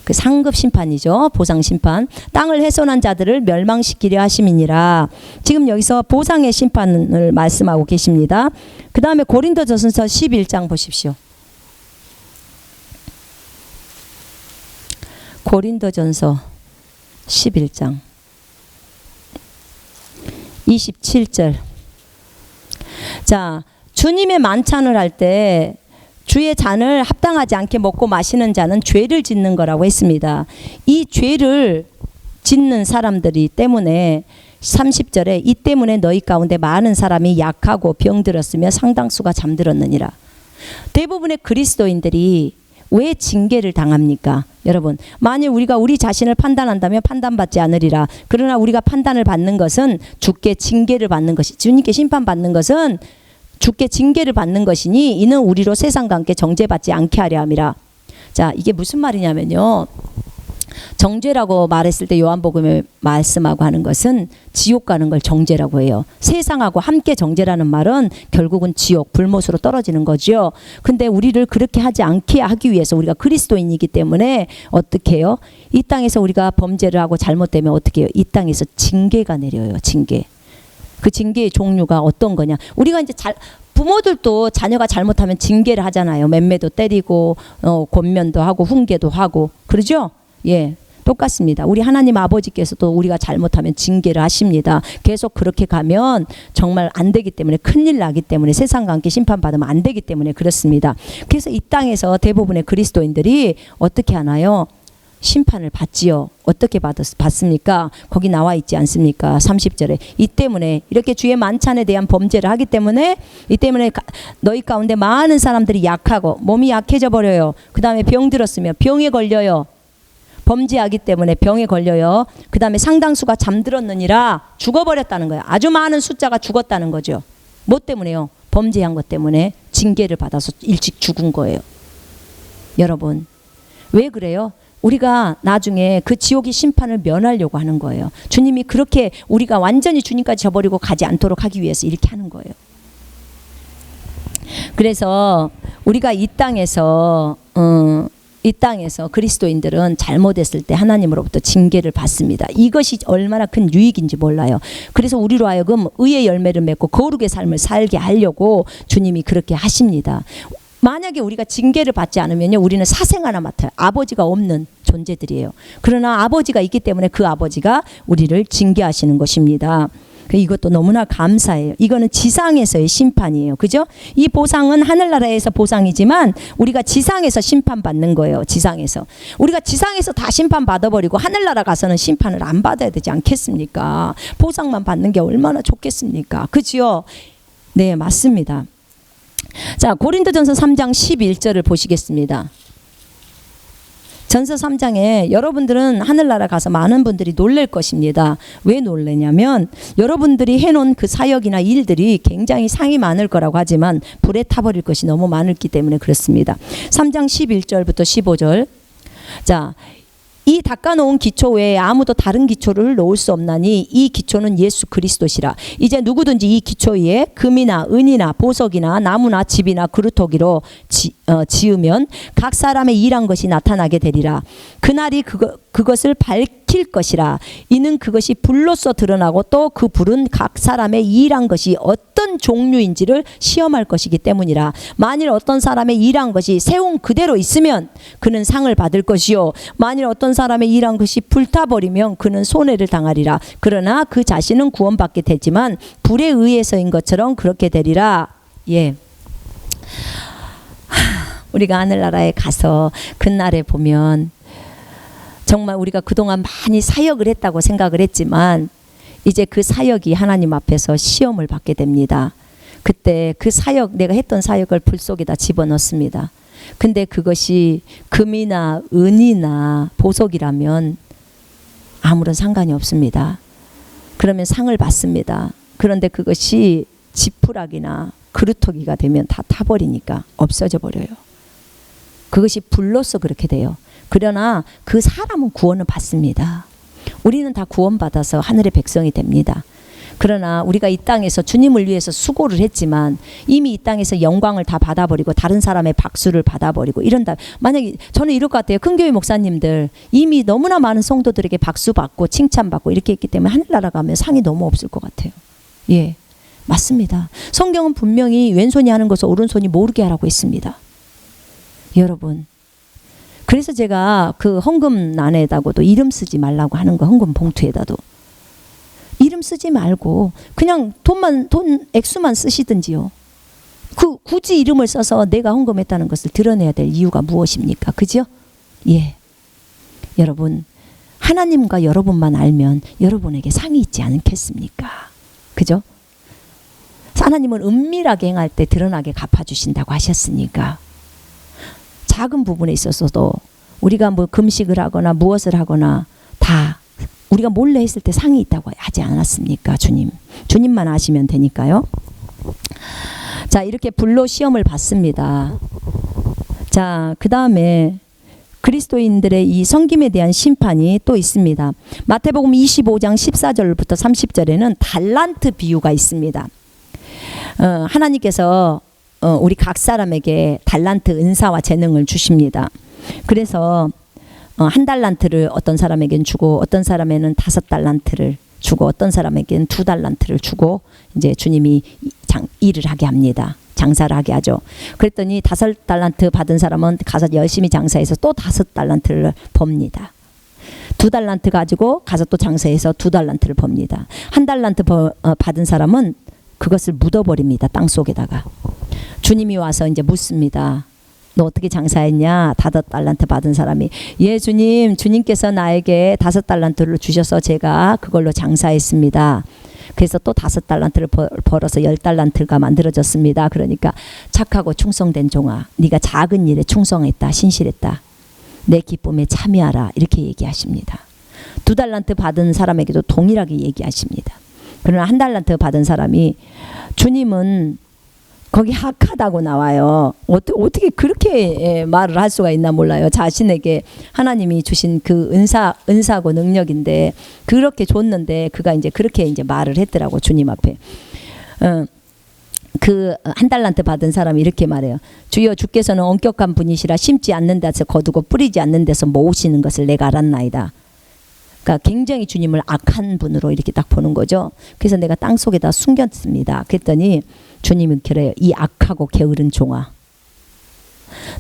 그 상급 심판이죠. 보상 심판. 땅을 훼손한 자들을 멸망시키려 하심이니라. 지금 여기서 보상의 심판을 말씀하고 계십니다. 그 다음에 고린도전서 11장 보십시오. 고린도전서 11장 27절. 자, 주님의 만찬을 할 때 주의 잔을 합당하지 않게 먹고 마시는 자는 죄를 짓는 거라고 했습니다. 이 죄를 짓는 사람들이 때문에 30절에 이 때문에 너희 가운데 많은 사람이 약하고 병들었으며 상당수가 잠들었느니라. 대부분의 그리스도인들이 왜 징계를 당합니까? 여러분, 만일 우리가 우리 자신을 판단한다면 판단받지 않으리라. 그러나 우리가 판단을 받는 것은 주께 징계를 받는 것이, 주님께 심판받는 것은 주께 징계를 받는 것이니 이는 우리로 세상과 함께 정죄받지 않게 하려 함이라. 자, 이게 무슨 말이냐면요, 정죄라고 말했을 때 요한복음에 말씀하고 하는 것은 지옥 가는 걸 정죄라고 해요. 세상하고 함께 정죄라는 말은 결국은 지옥, 불못으로 떨어지는 거죠. 근데 우리를 그렇게 하지 않게 하기 위해서 우리가 그리스도인이기 때문에 어떻게 해요? 이 땅에서 우리가 범죄를 하고 잘못되면 어떻게 해요? 이 땅에서 징계가 내려요. 징계. 그 징계의 종류가 어떤 거냐? 우리가 이제 부모들도 자녀가 잘못하면 징계를 하잖아요. 맴매도 때리고 권면도 하고 훈계도 하고 그러죠? 예, 똑같습니다. 우리 하나님 아버지께서도 우리가 잘못하면 징계를 하십니다. 계속 그렇게 가면 정말 안 되기 때문에, 큰일 나기 때문에, 세상과 함께 심판받으면 안 되기 때문에 그렇습니다. 그래서 이 땅에서 대부분의 그리스도인들이 어떻게 하나요? 심판을 받지요. 어떻게 받습니까? 거기 나와 있지 않습니까? 30절에 이 때문에, 이렇게 주의 만찬에 대한 범죄를 하기 때문에, 이 때문에 너희 가운데 많은 사람들이 약하고 몸이 약해져 버려요. 그 다음에 병들었으며 병에 걸려요. 범죄하기 때문에 병에 걸려요. 그 다음에 상당수가 잠들었느니라, 죽어버렸다는 거예요. 아주 많은 숫자가 죽었다는 거죠. 뭐 때문에요? 범죄한 것 때문에 징계를 받아서 일찍 죽은 거예요. 여러분, 왜 그래요? 우리가 나중에 그 지옥의 심판을 면하려고 하는 거예요. 주님이 그렇게 우리가 완전히 주님까지 져버리고 가지 않도록 하기 위해서 이렇게 하는 거예요. 그래서 우리가 이 땅에서 그리스도인들은 잘못했을 때 하나님으로부터 징계를 받습니다. 이것이 얼마나 큰 유익인지 몰라요. 그래서 우리로 하여금 의의 열매를 맺고 거룩의 삶을 살게 하려고 주님이 그렇게 하십니다. 만약에 우리가 징계를 받지 않으면요, 우리는 사생 하나 맡아요. 아버지가 없는 존재들이에요. 그러나 아버지가 있기 때문에 그 아버지가 우리를 징계하시는 것입니다. 이것도 너무나 감사해요. 이거는 지상에서의 심판이에요. 그죠? 이 보상은 하늘나라에서 보상이지만 우리가 지상에서 심판받는 거예요. 지상에서. 우리가 지상에서 다 심판받아버리고 하늘나라 가서는 심판을 안 받아야 되지 않겠습니까? 보상만 받는 게 얼마나 좋겠습니까? 그죠? 네, 맞습니다. 자, 고린도전서 3장 11절을 보시겠습니다. 전서 3장에 여러분들은 하늘나라 가서 많은 분들이 놀랄 것입니다. 왜 놀라냐면 여러분들이 해놓은 그 사역이나 일들이 굉장히 상이 많을 거라고 하지만 불에 타버릴 것이 너무 많기 때문에 그렇습니다. 3장 11절부터 15절. 자, 이 닦아놓은 기초 외에 아무도 다른 기초를 놓을 수 없나니 이 기초는 예수 그리스도시라. 이제 누구든지 이 기초 위에 금이나 은이나 보석이나 나무나 집이나 그루터기로 지으면 각 사람의 일한 것이 나타나게 되리라. 그날이 그것을 밝힐 것이라. 이는 그것이 불로써 드러나고 또 그 불은 각 사람의 일한 것이 어떤 종류인지를 시험할 것이기 때문이라. 만일 어떤 사람의 일한 것이 세운 그대로 있으면 그는 상을 받을 것이요, 만일 어떤 사람의 일한 것이 불타버리면 그는 손해를 당하리라. 그러나 그 자신은 구원받게 되지만 불에 의해서인 것처럼 그렇게 되리라. 예. 우리가 하늘나라에 가서 그날에 보면 정말 우리가 그동안 많이 사역을 했다고 생각을 했지만 이제 그 사역이 하나님 앞에서 시험을 받게 됩니다. 그때 그 사역, 내가 했던 사역을 불 속에다 집어넣습니다. 근데 그것이 금이나 은이나 보석이라면 아무런 상관이 없습니다. 그러면 상을 받습니다. 그런데 그것이 지푸라기나 그루터기가 되면 다 타버리니까 없어져 버려요. 그것이 불로써 그렇게 돼요. 그러나 그 사람은 구원을 받습니다. 우리는 다 구원받아서 하늘의 백성이 됩니다. 그러나 우리가 이 땅에서 주님을 위해서 수고를 했지만 이미 이 땅에서 영광을 다 받아버리고 다른 사람의 박수를 받아버리고 이런다. 만약에 저는 이럴 것 같아요. 큰교회 목사님들 이미 너무나 많은 성도들에게 박수받고 칭찬받고 이렇게 했기 때문에 하늘나라 가면 상이 너무 없을 것 같아요. 예, 맞습니다. 성경은 분명히 왼손이 하는 것을 오른손이 모르게 하라고 했습니다. 여러분, 그래서 제가 그 헌금란에다가도 이름 쓰지 말라고 하는 거, 헌금 봉투에다도 이름 쓰지 말고 그냥 돈 액수만 쓰시든지요. 굳이 이름을 써서 내가 헌금했다는 것을 드러내야 될 이유가 무엇입니까? 그죠? 예. 여러분, 하나님과 여러분만 알면 여러분에게 상이 있지 않겠습니까? 그죠? 하나님은 은밀하게 행할 때 드러나게 갚아주신다고 하셨으니까 작은 부분에 있어서도 우리가 뭐 금식을 하거나 무엇을 하거나 다 우리가 몰래 했을 때 상이 있다고 하지 않았습니까? 주님만 아시면 되니까요. 자, 이렇게 불로 시험을 받습니다. 자, 그 다음에 그리스도인들의 이 섬김에 대한 심판이 또 있습니다. 마태복음 25장 14절부터 30절에는 달란트 비유가 있습니다. 하나님께서 우리 각 사람에게 달란트 은사와 재능을 주십니다. 그래서 한 달란트를 어떤 사람에게는 주고 어떤 사람에는 5달란트를 주고 어떤 사람에게는 2달란트를 주고 이제 주님이 일을 하게 합니다. 장사를 하게 하죠. 그랬더니 5달란트 받은 사람은 가서 열심히 장사해서 또 5달란트를 법니다. 2달란트 가지고 가서 또 장사해서 2달란트를 법니다. 1달란트 받은 사람은 그것을 묻어버립니다. 땅속에다가. 주님이 와서 이제 묻습니다. 너 어떻게 장사했냐? 5달란트 받은 사람이, 예 주님, 주님께서 나에게 5달란트를 주셔서 제가 그걸로 장사했습니다. 그래서 또 5달란트를 벌어서 10달란트가 만들어졌습니다. 그러니까 착하고 충성된 종아, 네가 작은 일에 충성했다, 신실했다, 내 기쁨에 참여하라, 이렇게 얘기하십니다. 2달란트 받은 사람에게도 동일하게 얘기하십니다. 그러나 1달란트 받은 사람이, 주님은 거기 악하다고 나와요. 어떻게 그렇게 말을 할 수가 있나 몰라요. 자신에게 하나님이 주신 그 은사고 능력인데 그렇게 줬는데 그가 이제 그렇게 이제 말을 했더라고, 주님 앞에. 그 1달란트 받은 사람이 이렇게 말해요. 주여, 주께서는 엄격한 분이시라 심지 않는 데서 거두고 뿌리지 않는 데서 모으시는 것을 내가 알았나이다. 그러니까 굉장히 주님을 악한 분으로 이렇게 딱 보는 거죠. 그래서 내가 땅 속에다 숨겼습니다. 그랬더니 주님은 그래요. 이 악하고 게으른 종아,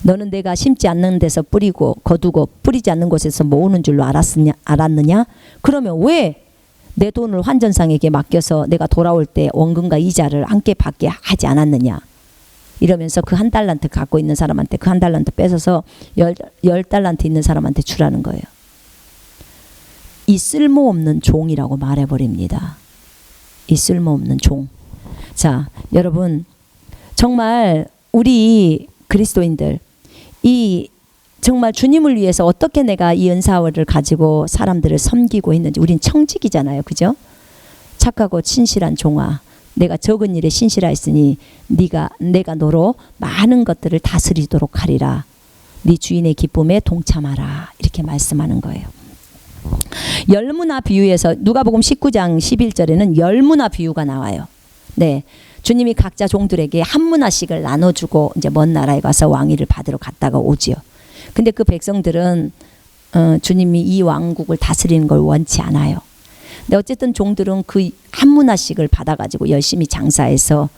너는 내가 심지 않는 데서 뿌리고 거두고 뿌리지 않는 곳에서 모으는 줄로 알았느냐? 그러면 왜 내 돈을 환전상에게 맡겨서 내가 돌아올 때 원금과 이자를 함께 받게 하지 않았느냐? 이러면서 그 1달란트 갖고 있는 사람한테 그 1달란트 뺏어서 10달란트 있는 사람한테 주라는 거예요. 이 쓸모없는 종이라고 말해버립니다. 이 쓸모없는 종. 자, 여러분, 정말 우리 그리스도인들, 이 정말 주님을 위해서 어떻게 내가 이 은사를 가지고 사람들을 섬기고 있는지, 우린 청직이잖아요. 그죠? 착하고 신실한 종아, 내가 적은 일에 신실하였으니 내가 너로 많은 것들을 다스리도록 하리라. 네 주인의 기쁨에 동참하라. 이렇게 말씀하는 거예요. 열무나 비유에서 누가복음 19장 11절에는 열무나 비유가 나와요. 네, 주님이 각자 종들에게 한 문화씩을 나눠주고 이제 먼 나라에 가서 왕위를 받으러 갔다가 오지요. 근데 그 백성들은 주님이 이 왕국을 다스리는 걸 원치 않아요. 근데 어쨌든 종들은 그 한 문화씩을 받아가지고 열심히 장사해서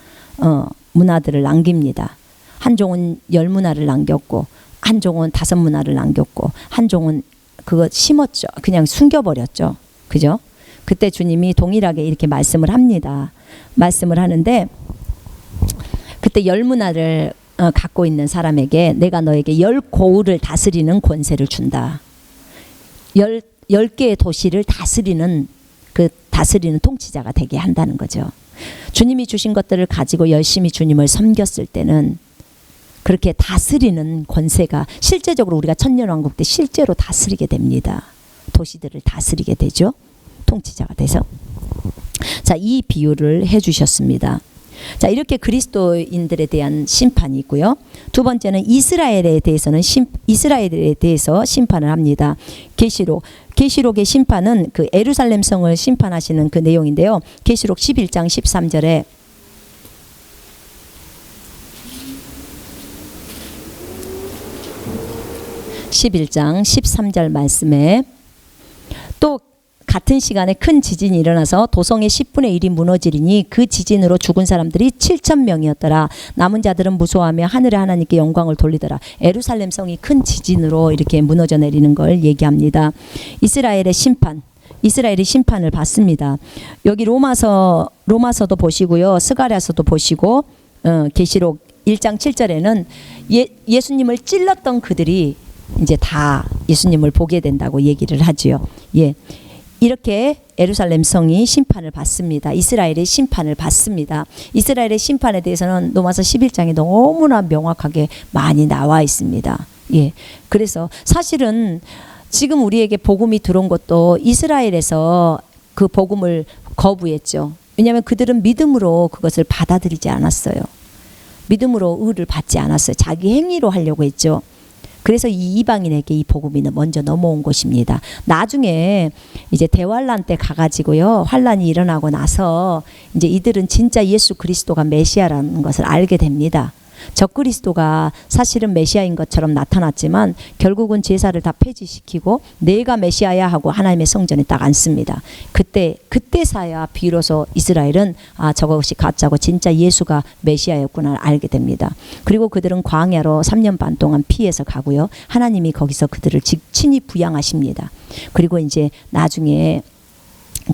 문화들을 남깁니다. 한 종은 10문화를 남겼고 한 종은 5문화를 남겼고 한 종은 그거 심었죠. 그냥 숨겨버렸죠. 그죠? 그때 주님이 동일하게 이렇게 말씀을 합니다. 말씀을 하는데, 그때 10문화를 갖고 있는 사람에게 내가 너에게 10고을을 다스리는 권세를 준다. 10개의 도시를 다스리는 통치자가 되게 한다는 거죠. 주님이 주신 것들을 가지고 열심히 주님을 섬겼을 때는 그렇게 다스리는 권세가, 실제적으로 우리가 천년왕국 때 실제로 다스리게 됩니다. 도시들을 다스리게 되죠. 통치자가 돼서. 자, 이 비유를 해주셨습니다. 자, 이렇게 그리스도인들에 대한 심판이 있고요. 두 번째는 이스라엘에 대해서 심판을 합니다. 계시록의 심판은 그 예루살렘 성을 심판하시는 그 내용인데요. 계시록 11장 13절에 (11장 13절) 말씀에 또 같은 시간에 큰 지진이 일어나서 도성의 10분의 1이 무너지리니 그 지진으로 죽은 사람들이 7,000명이었더라. 남은 자들은 무서워하며 하늘의 하나님께 영광을 돌리더라. 예루살렘 성이 큰 지진으로 이렇게 무너져 내리는 걸 얘기합니다. 이스라엘이 심판을 받습니다. 여기 로마서도 보시고요, 스가랴서도 보시고 계시록 1장 7절에는 예수님을 찔렀던 그들이 이제 다 예수님을 보게 된다고 얘기를 하지요. 예. 이렇게 예루살렘 성이 심판을 받습니다. 이스라엘의 심판을 받습니다. 이스라엘의 심판에 대해서는 로마서 11장에 너무나 명확하게 많이 나와 있습니다. 예. 그래서 사실은 지금 우리에게 복음이 들어온 것도 이스라엘에서 그 복음을 거부했죠. 왜냐하면 그들은 믿음으로 그것을 받아들이지 않았어요. 믿음으로 의를 받지 않았어요. 자기 행위로 하려고 했죠. 그래서 이 이방인에게 이 복음이 먼저 넘어온 것입니다. 나중에 이제 대환란 때 가가지고요, 환란이 일어나고 나서 이제 이들은 진짜 예수 그리스도가 메시아라는 것을 알게 됩니다. 적그리스도가 사실은 메시아인 것처럼 나타났지만 결국은 제사를 다 폐지시키고 내가 메시아야 하고 하나님의 성전에 딱 앉습니다. 그때서야 비로소 이스라엘은 저것이 가짜고 진짜 예수가 메시아였구나 알게 됩니다. 그리고 그들은 광야로 3년 반 동안 피해서 가고요. 하나님이 거기서 그들을 친히 부양하십니다. 그리고 이제 나중에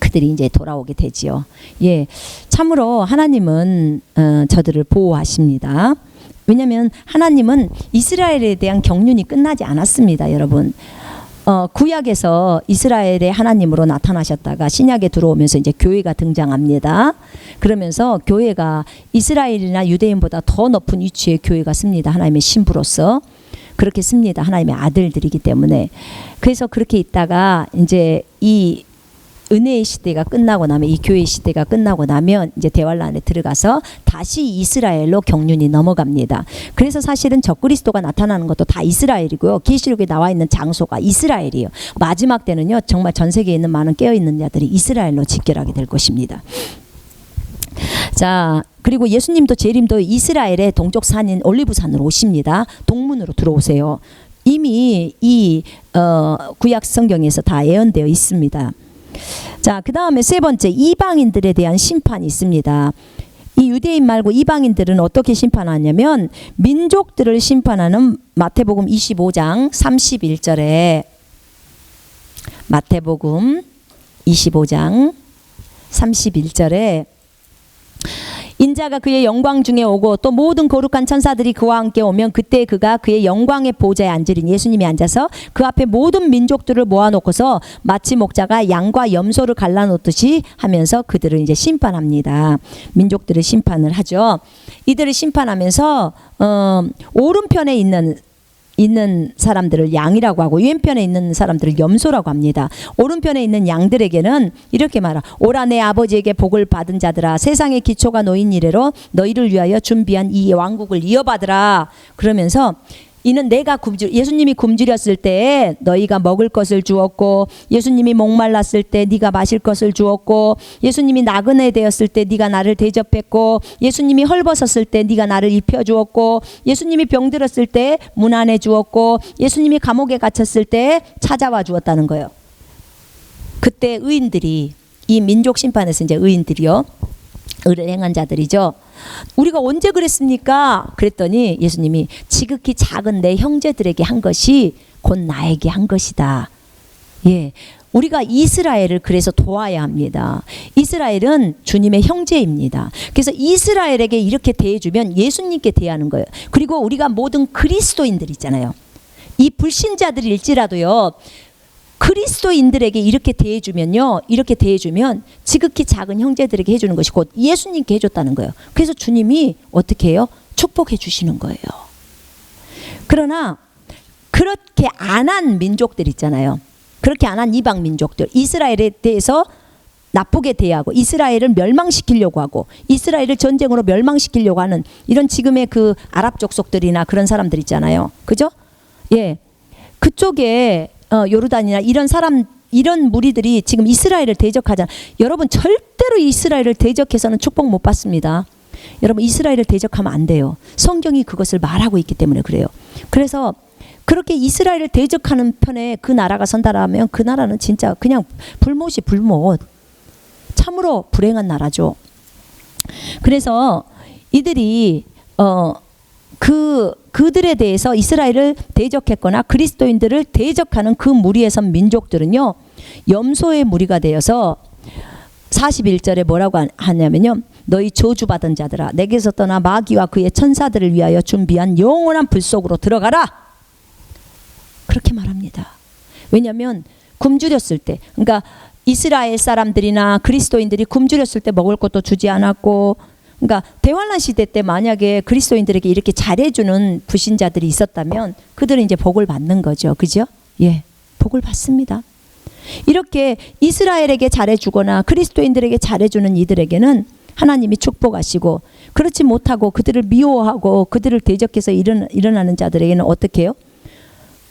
그들이 이제 돌아오게 되지요. 예, 참으로 하나님은 저들을 보호하십니다. 왜냐하면 하나님은 이스라엘에 대한 경륜이 끝나지 않았습니다, 여러분. 구약에서 이스라엘의 하나님으로 나타나셨다가 신약에 들어오면서 이제 교회가 등장합니다. 그러면서 교회가 이스라엘이나 유대인보다 더 높은 위치에 교회가 씁니다. 하나님의 신부로서 그렇게 씁니다. 하나님의 아들들이기 때문에. 그래서 그렇게 있다가 이제 이 은혜의 시대가 끝나고 나면, 이 교회 시대가 끝나고 나면 이제 대환란에 들어가서 다시 이스라엘로 경륜이 넘어갑니다. 그래서 사실은 적그리스도가 나타나는 것도 다 이스라엘이고요. 계시록에 나와 있는 장소가 이스라엘이에요. 마지막 때는요, 정말 전 세계에 있는 많은 깨어있는 자들이 이스라엘로 집결하게 될 것입니다. 자, 그리고 예수님도 재림도 이스라엘의 동쪽 산인 올리브산으로 오십니다. 동문으로 들어오세요. 이미 이 구약 성경에서 다 예언되어 있습니다. 자, 그 다음에 세 번째, 이방인들에 대한 심판이 있습니다. 이 유대인 말고 이방인들은 어떻게 심판하냐면 민족들을 심판하는 마태복음 25장 31절에, 마태복음 25장 31절에 인자가 그의 영광 중에 오고 또 모든 거룩한 천사들이 그와 함께 오면 그때 그가 그의 영광의 보좌에 앉으리니, 예수님이 앉아서 그 앞에 모든 민족들을 모아놓고서 마치 목자가 양과 염소를 갈라놓듯이 하면서 그들을 이제 심판합니다. 민족들을 심판을 하죠. 이들을 심판하면서 오른편에 있는 사람들을 양이라고 하고 왼편에 있는 사람들을 염소라고 합니다. 오른편에 있는 양들에게는 이렇게 말하: 오라 내 아버지에게 복을 받은 자들아, 세상의 기초가 놓인 이래로 너희를 위하여 준비한 이 왕국을 이어받으라. 그러면서 이는 내가 예수님이 굶주렸을 때 너희가 먹을 것을 주었고, 예수님이 목말랐을 때 네가 마실 것을 주었고, 예수님이 나그네 되었을 때 네가 나를 대접했고, 예수님이 헐벗었을 때 네가 나를 입혀주었고, 예수님이 병들었을 때 문 안에 주었고, 예수님이 감옥에 갇혔을 때 찾아와 주었다는 거예요. 그때 의인들이, 이 민족 심판에서 이제 의인들이요, 의를 행한 자들이죠. 우리가 언제 그랬습니까? 그랬더니 예수님이 지극히 작은 내 형제들에게 한 것이 곧 나에게 한 것이다. 예, 우리가 이스라엘을 그래서 도와야 합니다. 이스라엘은 주님의 형제입니다. 그래서 이스라엘에게 이렇게 대해주면 예수님께 대하는 거예요. 그리고 우리가 모든 그리스도인들 있잖아요. 이 불신자들일지라도요, 그리스도인들에게 이렇게 대해주면요, 이렇게 대해주면 지극히 작은 형제들에게 해주는 것이 곧 예수님께 해줬다는 거예요. 그래서 주님이 어떻게 해요? 축복해 주시는 거예요. 그러나 그렇게 안 한 민족들 있잖아요. 그렇게 안 한 이방 민족들, 이스라엘에 대해서 나쁘게 대하고 이스라엘을 멸망시키려고 하고 이스라엘을 전쟁으로 멸망시키려고 하는 이런 지금의 그 아랍 족속들이나 그런 사람들 있잖아요. 그죠? 예, 그쪽에 요르단이나 이런 무리들이 지금 이스라엘을 대적하잖아요. 여러분, 절대로 이스라엘을 대적해서는 축복 못 받습니다. 여러분, 이스라엘을 대적하면 안 돼요. 성경이 그것을 말하고 있기 때문에 그래요. 그래서 그렇게 이스라엘을 대적하는 편에 그 나라가 선다라면 그 나라는 진짜 그냥 불못이 불못, 참으로 불행한 나라죠. 그래서 이들이 그들에 대해서 이스라엘을 대적했거나 그리스도인들을 대적하는 그 무리에 선 민족들은요, 염소의 무리가 되어서 41절에 뭐라고 하냐면요, 너희 저주받은 자들아 내게서 떠나 마귀와 그의 천사들을 위하여 준비한 영원한 불 속으로 들어가라. 그렇게 말합니다. 왜냐하면 굶주렸을 때, 그러니까 이스라엘 사람들이나 그리스도인들이 굶주렸을 때 먹을 것도 주지 않았고, 그러니까 대환란 시대 때 만약에 그리스도인들에게 이렇게 잘해주는 불신자들이 있었다면 그들은 이제 복을 받는 거죠. 그죠? 예, 복을 받습니다. 이렇게 이스라엘에게 잘해주거나 그리스도인들에게 잘해주는 이들에게는 하나님이 축복하시고, 그렇지 못하고 그들을 미워하고 그들을 대적해서 일어나는 자들에게는 어떻게 해요?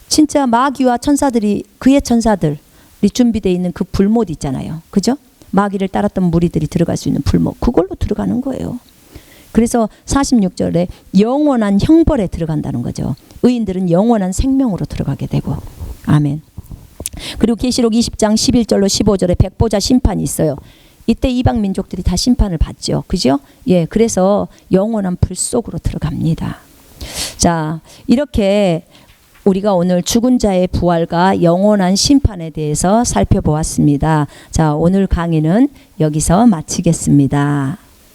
진짜 마귀와 천사들이, 그의 천사들이 준비되어 있는 그 불못 있잖아요. 그죠? 마귀를 따랐던 무리들이 들어갈 수 있는 불못, 그걸로 들어가는 거예요. 그래서 46절에 영원한 형벌에 들어간다는 거죠. 의인들은 영원한 생명으로 들어가게 되고. 아멘. 그리고 계시록 20장 11절로 15절에 백보자 심판이 있어요. 이때 이방 민족들이 다 심판을 받죠. 그죠? 예, 그래서 영원한 불 속으로 들어갑니다. 자, 이렇게 우리가 오늘 죽은 자의 부활과 영원한 심판에 대해서 살펴보았습니다. 자, 오늘 강의는 여기서 마치겠습니다.